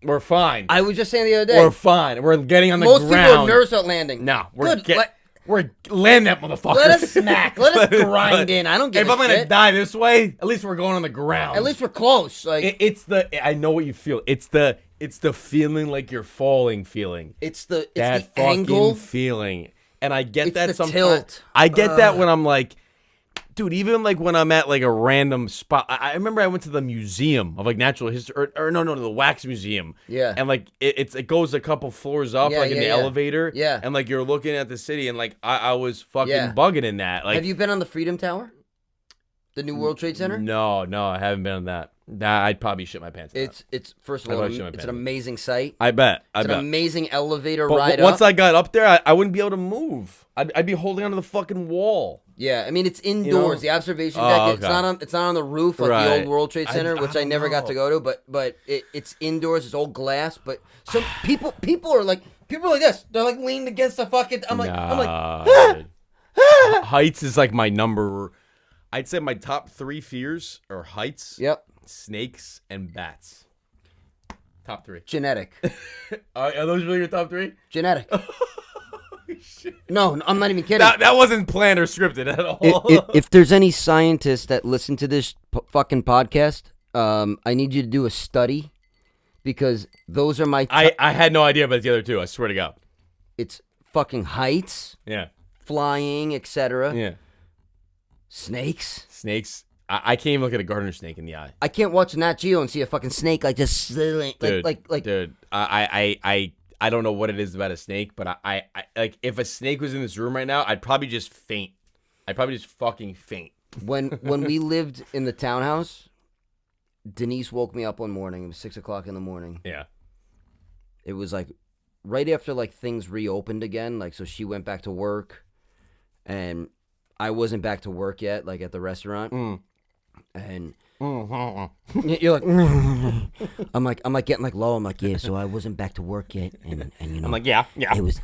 C: we're fine.
B: I was just saying the other day.
C: We're fine. We're getting on the
B: Most
C: ground.
B: people are nervous about landing.
C: No, we're
B: Good.
C: we're land that motherfucker.
B: Let us smack. Let us grind in. I don't give
C: If
B: a
C: I'm gonna
B: shit.
C: die this way, at least we're going on the ground.
B: At least we're close. Like
C: I know what you feel. It's the feeling like you're falling feeling.
B: it's the
C: That fucking
B: angle.
C: feeling. And I get
B: It's
C: that
B: the
C: sometimes.
B: tilt.
C: I get that when I'm like, dude, even like when I'm at like a random spot. I remember I went to the museum of like natural history, or no, the wax museum.
B: Yeah.
C: And like it goes a couple floors up,
B: Yeah,
C: like in
B: yeah,
C: the
B: yeah.
C: elevator.
B: Yeah.
C: And like you're looking at the city, and like I was fucking
B: Yeah.
C: bugging in that. Like,
B: Have you been on the Freedom Tower? The new World Trade Center?
C: No, I haven't been on that. I'd probably shit my pants. on that.
B: It's first of
C: I'd
B: all,
C: probably shit my
B: it's
C: pants
B: an
C: on that.
B: amazing site.
C: I bet.
B: It's an amazing elevator
C: But
B: ride
C: once
B: up.
C: I got up there, I wouldn't be able to move. I'd be holding onto the fucking wall.
B: Yeah, I mean it's indoors. The observation deck.
C: Oh,
B: It's
C: okay.
B: not on the roof like the
C: Right.
B: old World Trade Center, which I
C: don't
B: never got
C: know.
B: to go to. But it's indoors. It's all glass. But some people are like this. They're like leaned against the fucking. I'm like
C: dude. Heights is like my number. I'd say my top 3 fears are heights,
B: yep,
C: snakes, and bats. Top 3.
B: genetic,
C: Are those really your top 3?
B: genetic. No, I'm not even kidding.
C: That wasn't planned or scripted at all.
B: If there's any scientists that listen to this fucking podcast, I need you to do a study because those are my.
C: I had no idea about the other 2. I swear to God.
B: It's fucking heights,
C: Yeah.
B: flying, etc.
C: Yeah.
B: Snakes.
C: Snakes. I can't even look at a gardener snake in the eye.
B: I can't watch Nat Geo and see a fucking snake like just like
C: Dude,
B: like
C: dude, I don't know what it is about a snake, but I like if a snake was in this room right now, I'd probably just faint. I'd probably just fucking faint.
B: when we lived in the townhouse, Denise woke me up one morning. It was 6:00 in the morning.
C: Yeah.
B: It was like right after like things reopened again. Like so, she went back to work, and I wasn't back to work yet. Like at the restaurant, and you're like, I'm like getting like low. I'm like, yeah. So I wasn't back to work yet, and you know,
C: I'm like, yeah.
B: It was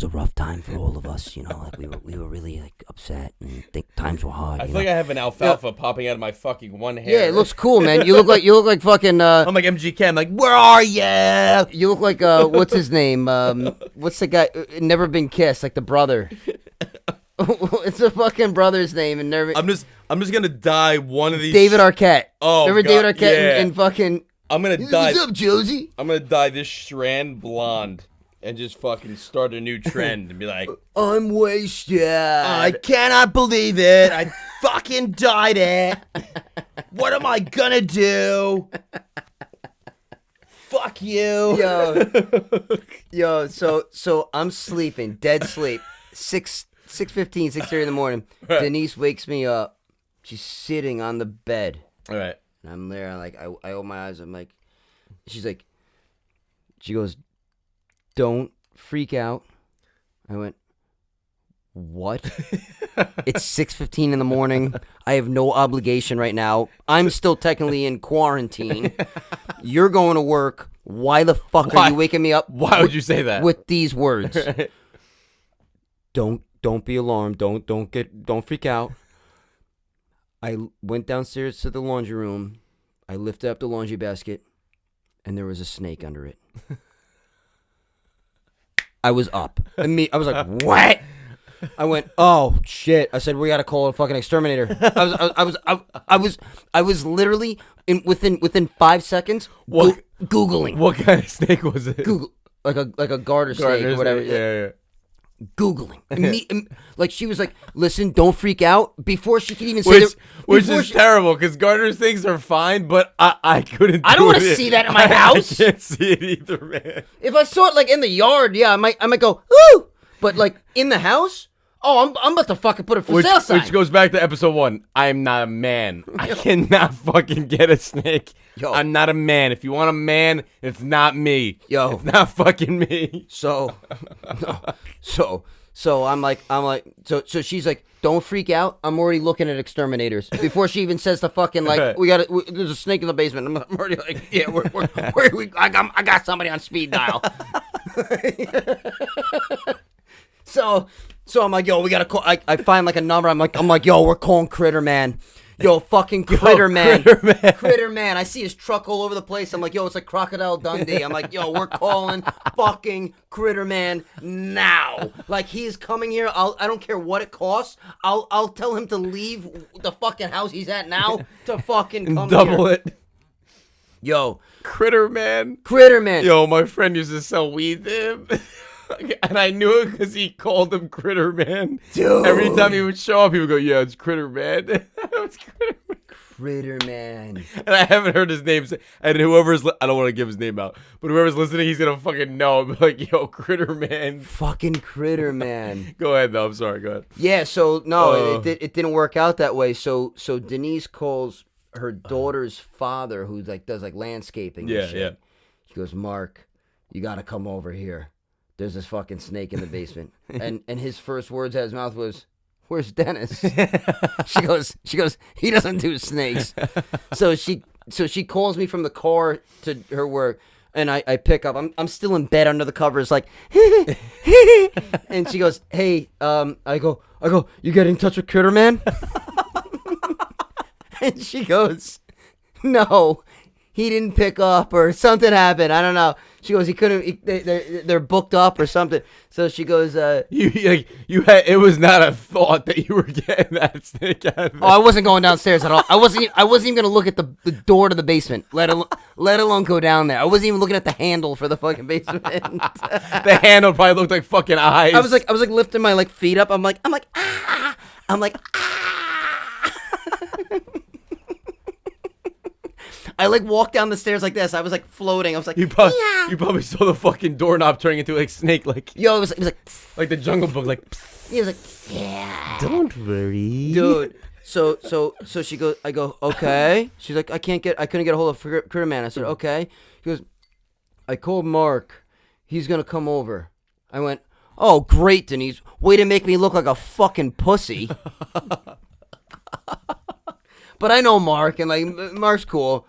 B: a rough time for all of us. You know, like we were really like upset and think times were hard.
C: I
B: you
C: feel like
B: know?
C: I have an alfalfa popping out of my fucking one hair.
B: Yeah, it looks cool, man. You look like fucking.
C: I'm like MGK. I'm like, where are ya?
B: You look like what's his name? What's the guy? Never Been Kissed, like the brother. It's the fucking brother's name, and never.
C: I'm just gonna dye one of these.
B: David Arquette.
C: Oh,
B: remember
C: God,
B: David Arquette
C: yeah.
B: and fucking.
C: I'm gonna dye.
B: What's up, Josie?
C: I'm gonna dye this strand blonde and just fucking start a new trend and be like,
B: I'm wasted.
C: I cannot believe it. I fucking dyed it. What am I gonna do? Fuck you.
B: Yo. So I'm sleeping, dead sleep. 6:15, 6:30 in the morning. Denise wakes me up. She's sitting on the bed.
C: All right.
B: And I'm there, like, I open my eyes, I'm like, she goes, don't freak out. I went, what? It's 6:15 in the morning. I have no obligation right now. I'm still technically in quarantine. You're going to work. Why the fuck are you waking me up?
C: Why would you say that?
B: With these words. Don't be alarmed. Don't freak out. I went downstairs to the laundry room. I lifted up the laundry basket, and there was a snake under it. I was up. I was like, what? I went, oh shit! I said, we gotta call a fucking exterminator. I was literally within 5 seconds Googling.
C: What kind of snake was it?
B: Google like a garter snake or whatever.
C: Yeah.
B: Googling. Like she was like, "Listen, don't freak out." Before she could even say
C: which is terrible because Gardner's things are fine, but I couldn't.
B: I don't want to see that in my house.
C: I can't see it either, man.
B: If I saw it like in the yard, yeah, I might go, "Ooh!" But like in the house, oh, I'm about to fucking put a for sale sign.
C: Which goes back to episode 1. I am not a man. I cannot fucking get a snake.
B: Yo.
C: I'm not a man. If you want a man, it's not me.
B: Yo.
C: It's not fucking me.
B: So I'm like, so she's like, don't freak out. I'm already looking at exterminators before she even says the fucking like, there's a snake in the basement. I'm already like, yeah, I got somebody on speed dial. So I'm like, yo, we gotta call. I find like a number. I'm like, yo, we're calling Critter Man. Yo, fucking Critter Man. Critter Man. I see his truck all over the place. I'm like, yo, it's like Crocodile Dundee. I'm like, yo, we're calling fucking Critter Man now. Like, he is coming here. I don't care what it costs. I'll tell him to leave the fucking house he's at now to fucking come
C: Double
B: here.
C: it.
B: Yo.
C: Critter Man.
B: Critter Man.
C: Yo, my friend used to sell weed to him. And I knew it because he called him Critter Man.
B: Dude.
C: Every time he would show up, he would go, yeah, it's Critter Man. It's Critter Man.
B: Critter Man.
C: And I haven't heard his name. And whoever's, I don't want to give his name out, but whoever's listening, he's going to fucking know. I'll be like, yo, Critter Man.
B: Fucking Critter Man.
C: Go ahead, though. I'm sorry. Go ahead.
B: Yeah, so, no, it didn't work out that way. So Denise calls her daughter's father, who like does like landscaping and shit.
C: Yeah.
B: She goes, Mark, you got to come over here. There's this fucking snake in the basement. and his first words out of his mouth was, where's Dennis? She goes, he doesn't do snakes. So she calls me from the car to her work, and I pick up. I'm still in bed under the covers, like, and she goes, hey, I go, you get in touch with Critter Man? And she goes, no, he didn't pick up, or something happened. I don't know. She goes, he couldn't. They're booked up or something. So she goes,
C: it was not a thought that you were getting that snake out of there.
B: Oh, I wasn't going downstairs at all. I wasn't even gonna look at the door to the basement, let alone go down there. I wasn't even looking at the handle for the fucking basement.
C: The handle probably looked like fucking eyes.
B: I was like lifting my like feet up. I'm like ah. I like walked down the stairs like this. I was like floating. I was like,
C: you probably saw the fucking doorknob turning into a snake, like
B: yo, it was
C: like the Jungle Book, like
B: he was like, yeah,
C: don't worry,
B: dude. So she goes, I go, okay. She's like, I couldn't get a hold of Critter Man. I said, okay. He goes, I called Mark. He's gonna come over. I went, oh great, Denise. Way to make me look like a fucking pussy. But I know Mark, and like Mark's cool,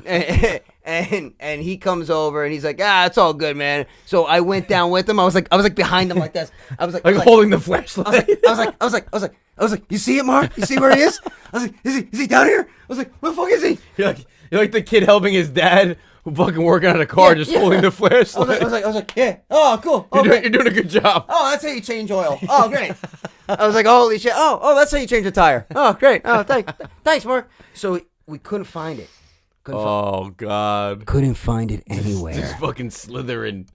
B: and he comes over, and he's like, it's all good, man. So I went down with him. I was like behind him like this. I was like
C: holding the flashlight.
B: I was like, you see it, Mark? You see where he is? I was like, is he down here? I was like, where the fuck is he?
C: You're like the kid helping his dad who fucking working on a car, holding the flashlight.
B: I was like, yeah. Oh, cool.
C: You're doing a good job.
B: Oh, that's how you change oil. Oh, great. I was like, holy shit. Oh, that's how you change a tire. Oh, great. Oh, thanks, Mark. So we couldn't find it.
C: God.
B: Couldn't find it anywhere.
C: Just fucking slithering.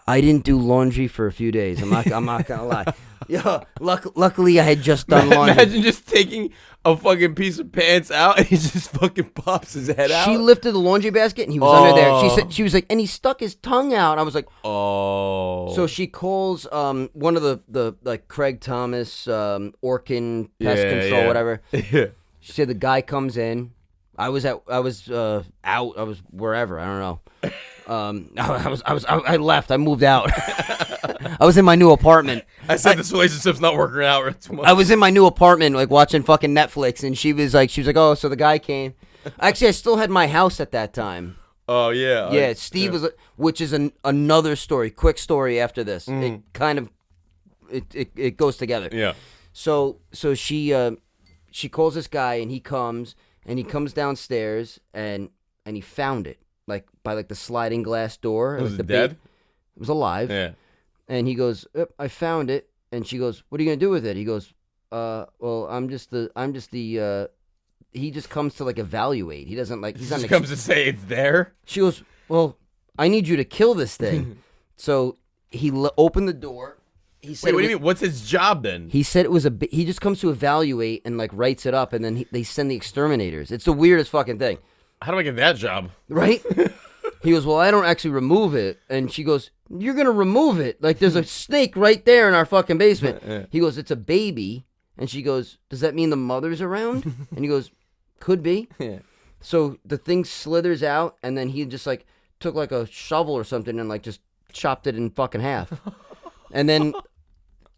B: I didn't do laundry for a few days. I'm not gonna lie. Yeah, luckily I had just done laundry.
C: Imagine just taking a fucking piece of pants out and he just fucking pops his head out.
B: She lifted the laundry basket and he was under there. She was like, and he stuck his tongue out. I was like,
C: oh.
B: So she calls one of the like Craig Thomas Orkin pest control whatever.
C: Yeah.
B: She said the guy comes in. I was out. I was wherever. I don't know. I left. I moved out. I was in my new apartment.
C: I said this relationship's not working out too much.
B: I was in my new apartment, like watching fucking Netflix, and she was like, oh, so the guy came. Actually, I still had my house at that time.
C: Oh yeah.
B: Yeah, Steve was, which is another story. Quick story after this. It kind of, it goes together.
C: Yeah.
B: So she calls this guy, and he comes downstairs, and he found it. Like by like the sliding glass door.
C: Was it dead?
B: It was alive.
C: Yeah.
B: And he goes, I found it. And she goes, what are you gonna do with it? He goes, well, I'm just the. He just comes to like evaluate. He doesn't like. He's
C: just comes to say it's there.
B: She goes, well, I need you to kill this thing. So he opened the door, he said,
C: Wait, what do you mean? What's his job then?
B: He said it was he just comes to evaluate and like writes it up, and then they send the exterminators. It's the weirdest fucking thing,
C: How do I get that job?
B: right? He goes, well, I don't actually remove it, and she goes, you're gonna remove it? Like there's a snake right there in our fucking basement. He goes, it's a baby, and she goes, does that mean the mother's around? And he goes, could be.
C: Yeah.
B: So the thing slithers out, and then he just like took like a shovel or something and like just chopped it in fucking half. And then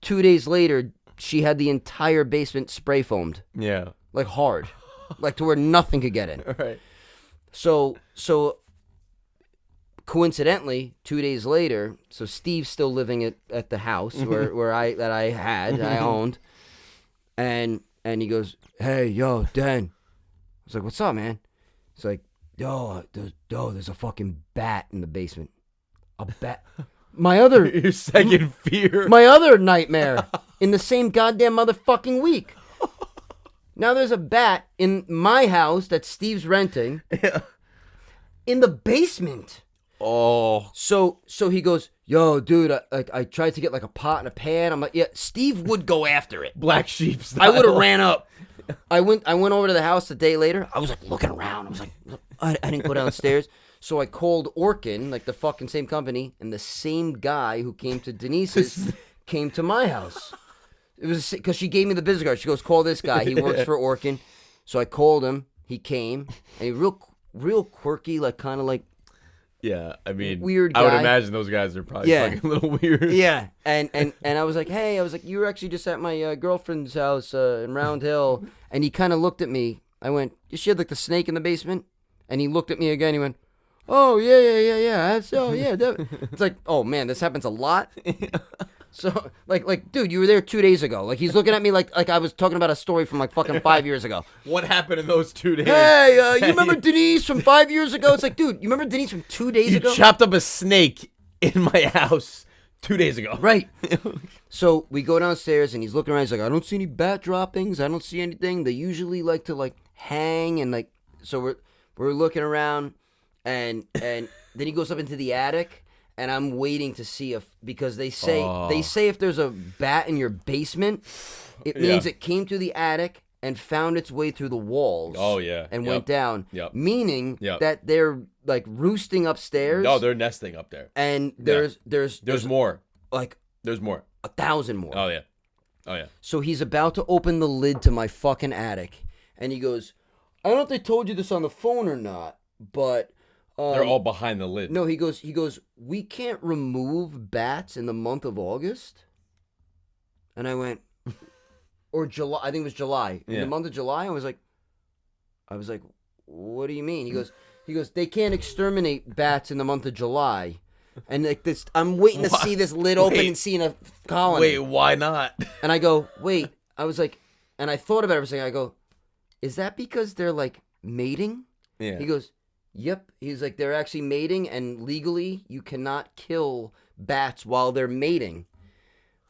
B: 2 days later, she had the entire basement spray foamed.
C: Yeah.
B: Like hard. Like to where nothing could get in.
C: All right.
B: So coincidentally, 2 days later, so Steve's still living at the house where I owned. And he goes, hey, yo, Dan. I was like, what's up, man? He's like, yo, there's a fucking bat in the basement. A bat.
C: Your second fear.
B: My other nightmare in the same goddamn motherfucking week. Now there's a bat in my house that Steve's renting.
C: Yeah.
B: In the basement.
C: Oh.
B: So he goes, yo, dude, I tried to get like a pot and a pan. I'm like, yeah, Steve would go after it.
C: Black sheep style.
B: I would have ran up. I went over to the house the day later. I was like looking around. I was like, I didn't go downstairs. So I called Orkin, like the fucking same company, and the same guy who came to Denise's came to my house. It was because she gave me the business card. She goes, call this guy. He works for Orkin. So I called him. He came, and he real quirky, like kind of like.
C: Yeah, I mean,
B: weird
C: I would
B: guy.
C: imagine those guys are probably fucking a little weird.
B: Yeah, and I was like, hey, you were actually just at my girlfriend's house in Round Hill, and he kind of looked at me. I went, she had like the snake in the basement, and he looked at me again. He went, oh yeah. It's like, oh man, this happens a lot. So like, dude, you were there 2 days ago. Like he's looking at me like I was talking about a story from like fucking 5 years ago.
C: What happened in those 2 days?
B: Hey, you remember Denise from 5 years ago? It's like, dude, you remember Denise from 2 days ago?
C: You chopped up a snake in my house 2 days ago.
B: Right. So we go downstairs and he's looking around. He's like, I don't see any bat droppings. I don't see anything. They usually like to like hang and like. So we're looking around, and then he goes up into the attic, and I'm waiting to see because they say if there's a bat in your basement, it means it came to the attic and found its way through the walls.
C: Oh yeah.
B: And went down.
C: Yep.
B: Meaning that they're like roosting upstairs.
C: No, they're nesting up there.
B: And there's
C: more.
B: Like
C: there's more.
B: 1,000 more.
C: Oh yeah.
B: So he's about to open the lid to my fucking attic, and he goes, I don't know if they told you this on the phone or not, but
C: they're all behind the lid.
B: No, he goes, we can't remove bats in the month of August. And I went, or July, I think it was July. In the month of July, I was like, what do you mean? He goes, they can't exterminate bats in the month of July. And like this, I'm waiting to see this lid open and seeing a colony.
C: Wait, why not?
B: And I go, wait. I was like, and I thought about everything. I go, is that because they're like mating?
C: Yeah.
B: He goes, yep. He's like, they're actually mating, and legally you cannot kill bats while they're mating.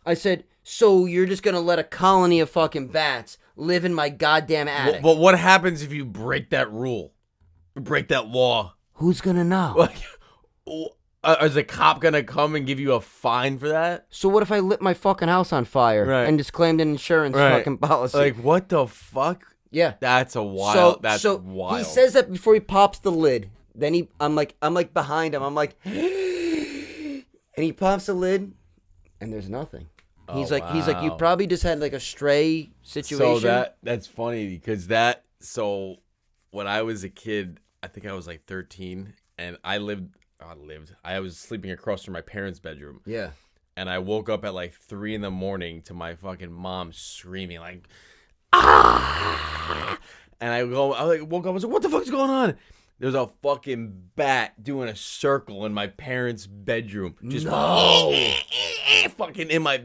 B: I said, so you're just gonna let a colony of fucking bats live in my goddamn attic?
C: But what happens if you break that rule? Break that law?
B: Who's gonna know?
C: Like, is a cop gonna come and give you a fine for that?
B: So what if I lit my fucking house on fire and just claimed an insurance fucking policy?
C: Like, what the fuck?
B: Yeah,
C: that's a wild.
B: So
C: wild.
B: He says that before he pops the lid. Then I'm like behind him. I'm like, and he pops the lid, and there's nothing. He's like, you probably just had like a stray situation.
C: So that's funny because so when I was a kid, I think I was like 13, and I was sleeping across from my parents' bedroom.
B: Yeah.
C: And I woke up at like 3 a.m. to my fucking mom screaming like, ah! And I woke up, I was like, what the fuck's going on? There's a fucking bat doing a circle in my parents' bedroom. Just fucking in my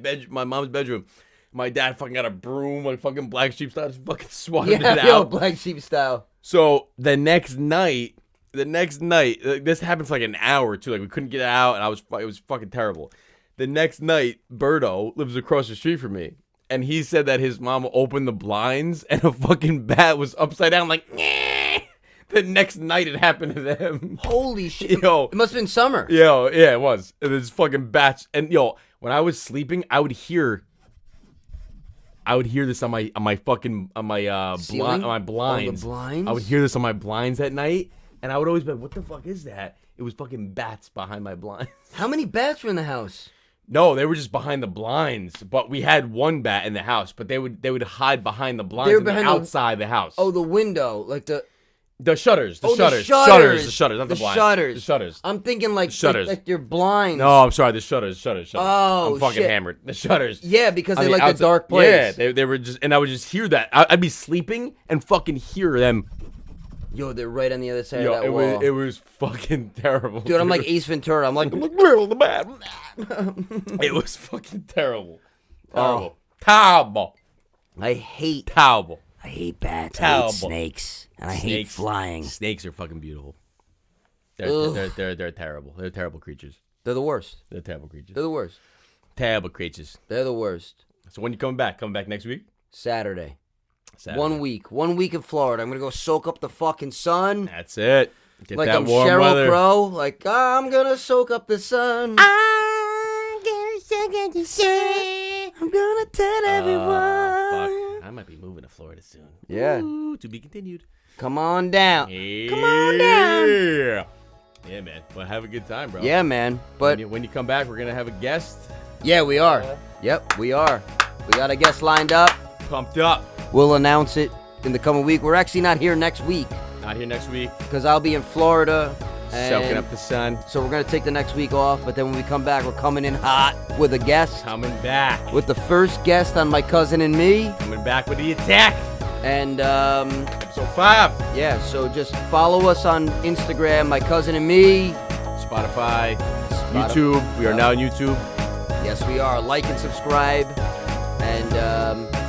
C: mom's bedroom. My dad fucking got a broom, like fucking Black Sheep style, just fucking swatted it out.
B: Yo, Black Sheep style.
C: So the next night, this happened for like an hour or two. Like we couldn't get out, and it was fucking terrible. The next night, Berto lives across the street from me, and he said that his mom opened the blinds and a fucking bat was upside down, like. Nyeh. The next night it happened to them.
B: Holy shit!
C: Yo,
B: it must have been summer.
C: Yo, yeah, it was. And there's fucking bats, and yo, when I was sleeping, I would hear this on my
B: Ceiling?
C: on my blinds.
B: Oh, the blinds?
C: I would hear this on my blinds at night, and I would always be like, "What the fuck is that?" It was fucking bats behind my blinds.
B: How many bats were in the house?
C: No, they were just behind the blinds. But we had one bat in the house, but they would hide behind the blinds
B: They were
C: and they're
B: behind the-
C: outside the house.
B: Oh, the window, like the
C: shutters, the
B: the
C: shutters,
B: shutters,
C: the shutters, not the blinds.
B: shutters,
C: The shutters.
B: I'm thinking like
C: Shutters.
B: like your blinds.
C: No, I'm sorry, the shutters.
B: Oh,
C: I'm fucking
B: shit.
C: hammered. The shutters.
B: Yeah, because
C: On
B: they
C: the
B: like the
C: outside-
B: dark place.
C: Yeah, they were just, and I would just hear that. I'd be sleeping and fucking hear them.
B: Yo, they're right on the other side
C: Yo,
B: of that wall.
C: it was fucking terrible.
B: Dude, I'm like Ace Ventura. I'm like,
C: the bat. It was fucking terrible.
B: Oh.
C: Terrible.
B: I hate
C: Terrible.
B: bats. I
C: Terrible.
B: hate snakes, and I hate
C: Snakes.
B: flying.
C: Snakes are fucking beautiful.
B: Ugh.
C: They're terrible. They're terrible creatures.
B: They're the worst.
C: They're terrible creatures.
B: They're the worst.
C: Terrible creatures.
B: They're the worst.
C: So when you coming back? Coming back next week?
B: Saturday.
C: Saturday.
B: 1 week. 1 week in Florida. I'm gonna go soak up the fucking sun.
C: That's it. Get
B: Like
C: that
B: I'm
C: warm
B: Sheryl
C: weather.
B: Crow. Like I'm gonna soak up the sun.
D: I'm gonna soak up the sun.
B: I'm gonna tell everyone.
C: Fuck. I might be moving to Florida soon.
B: Yeah.
C: Ooh, to be continued.
B: Come on down.
C: Come
B: on down.
C: Yeah, man. Well, have a good time, bro.
B: Yeah, man. But
C: when you come back, we're gonna have a guest.
B: yeah, we are. Yep, we are. We got a guest lined up.
C: Pumped up.
B: We'll announce it in the coming week. We're actually not here next week
C: Not here next week.
B: because I'll be in Florida.
C: Soaking
B: and
C: up the sun.
B: So we're gonna take the next week off. But then when we come back, we're coming in hot with a guest.
C: Coming back.
B: With the first guest on My Cousin and Me.
C: Coming back with the attack.
B: And
C: Episode 5.
B: yeah, so just follow us on Instagram, My Cousin and Me.
C: Spotify. YouTube. We are now on YouTube.
B: Yes, we are. Like and subscribe. And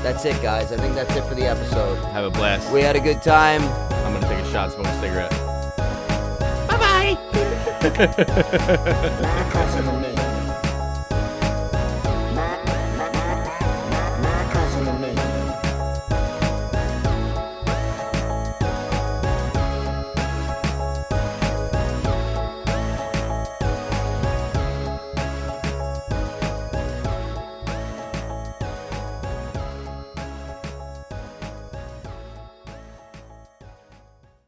B: that's it, guys. I think that's it for the episode.
C: Have a blast.
B: We had a good time.
C: I'm gonna take a shot, smoke a cigarette.
D: Bye bye.
A: My cousin and me.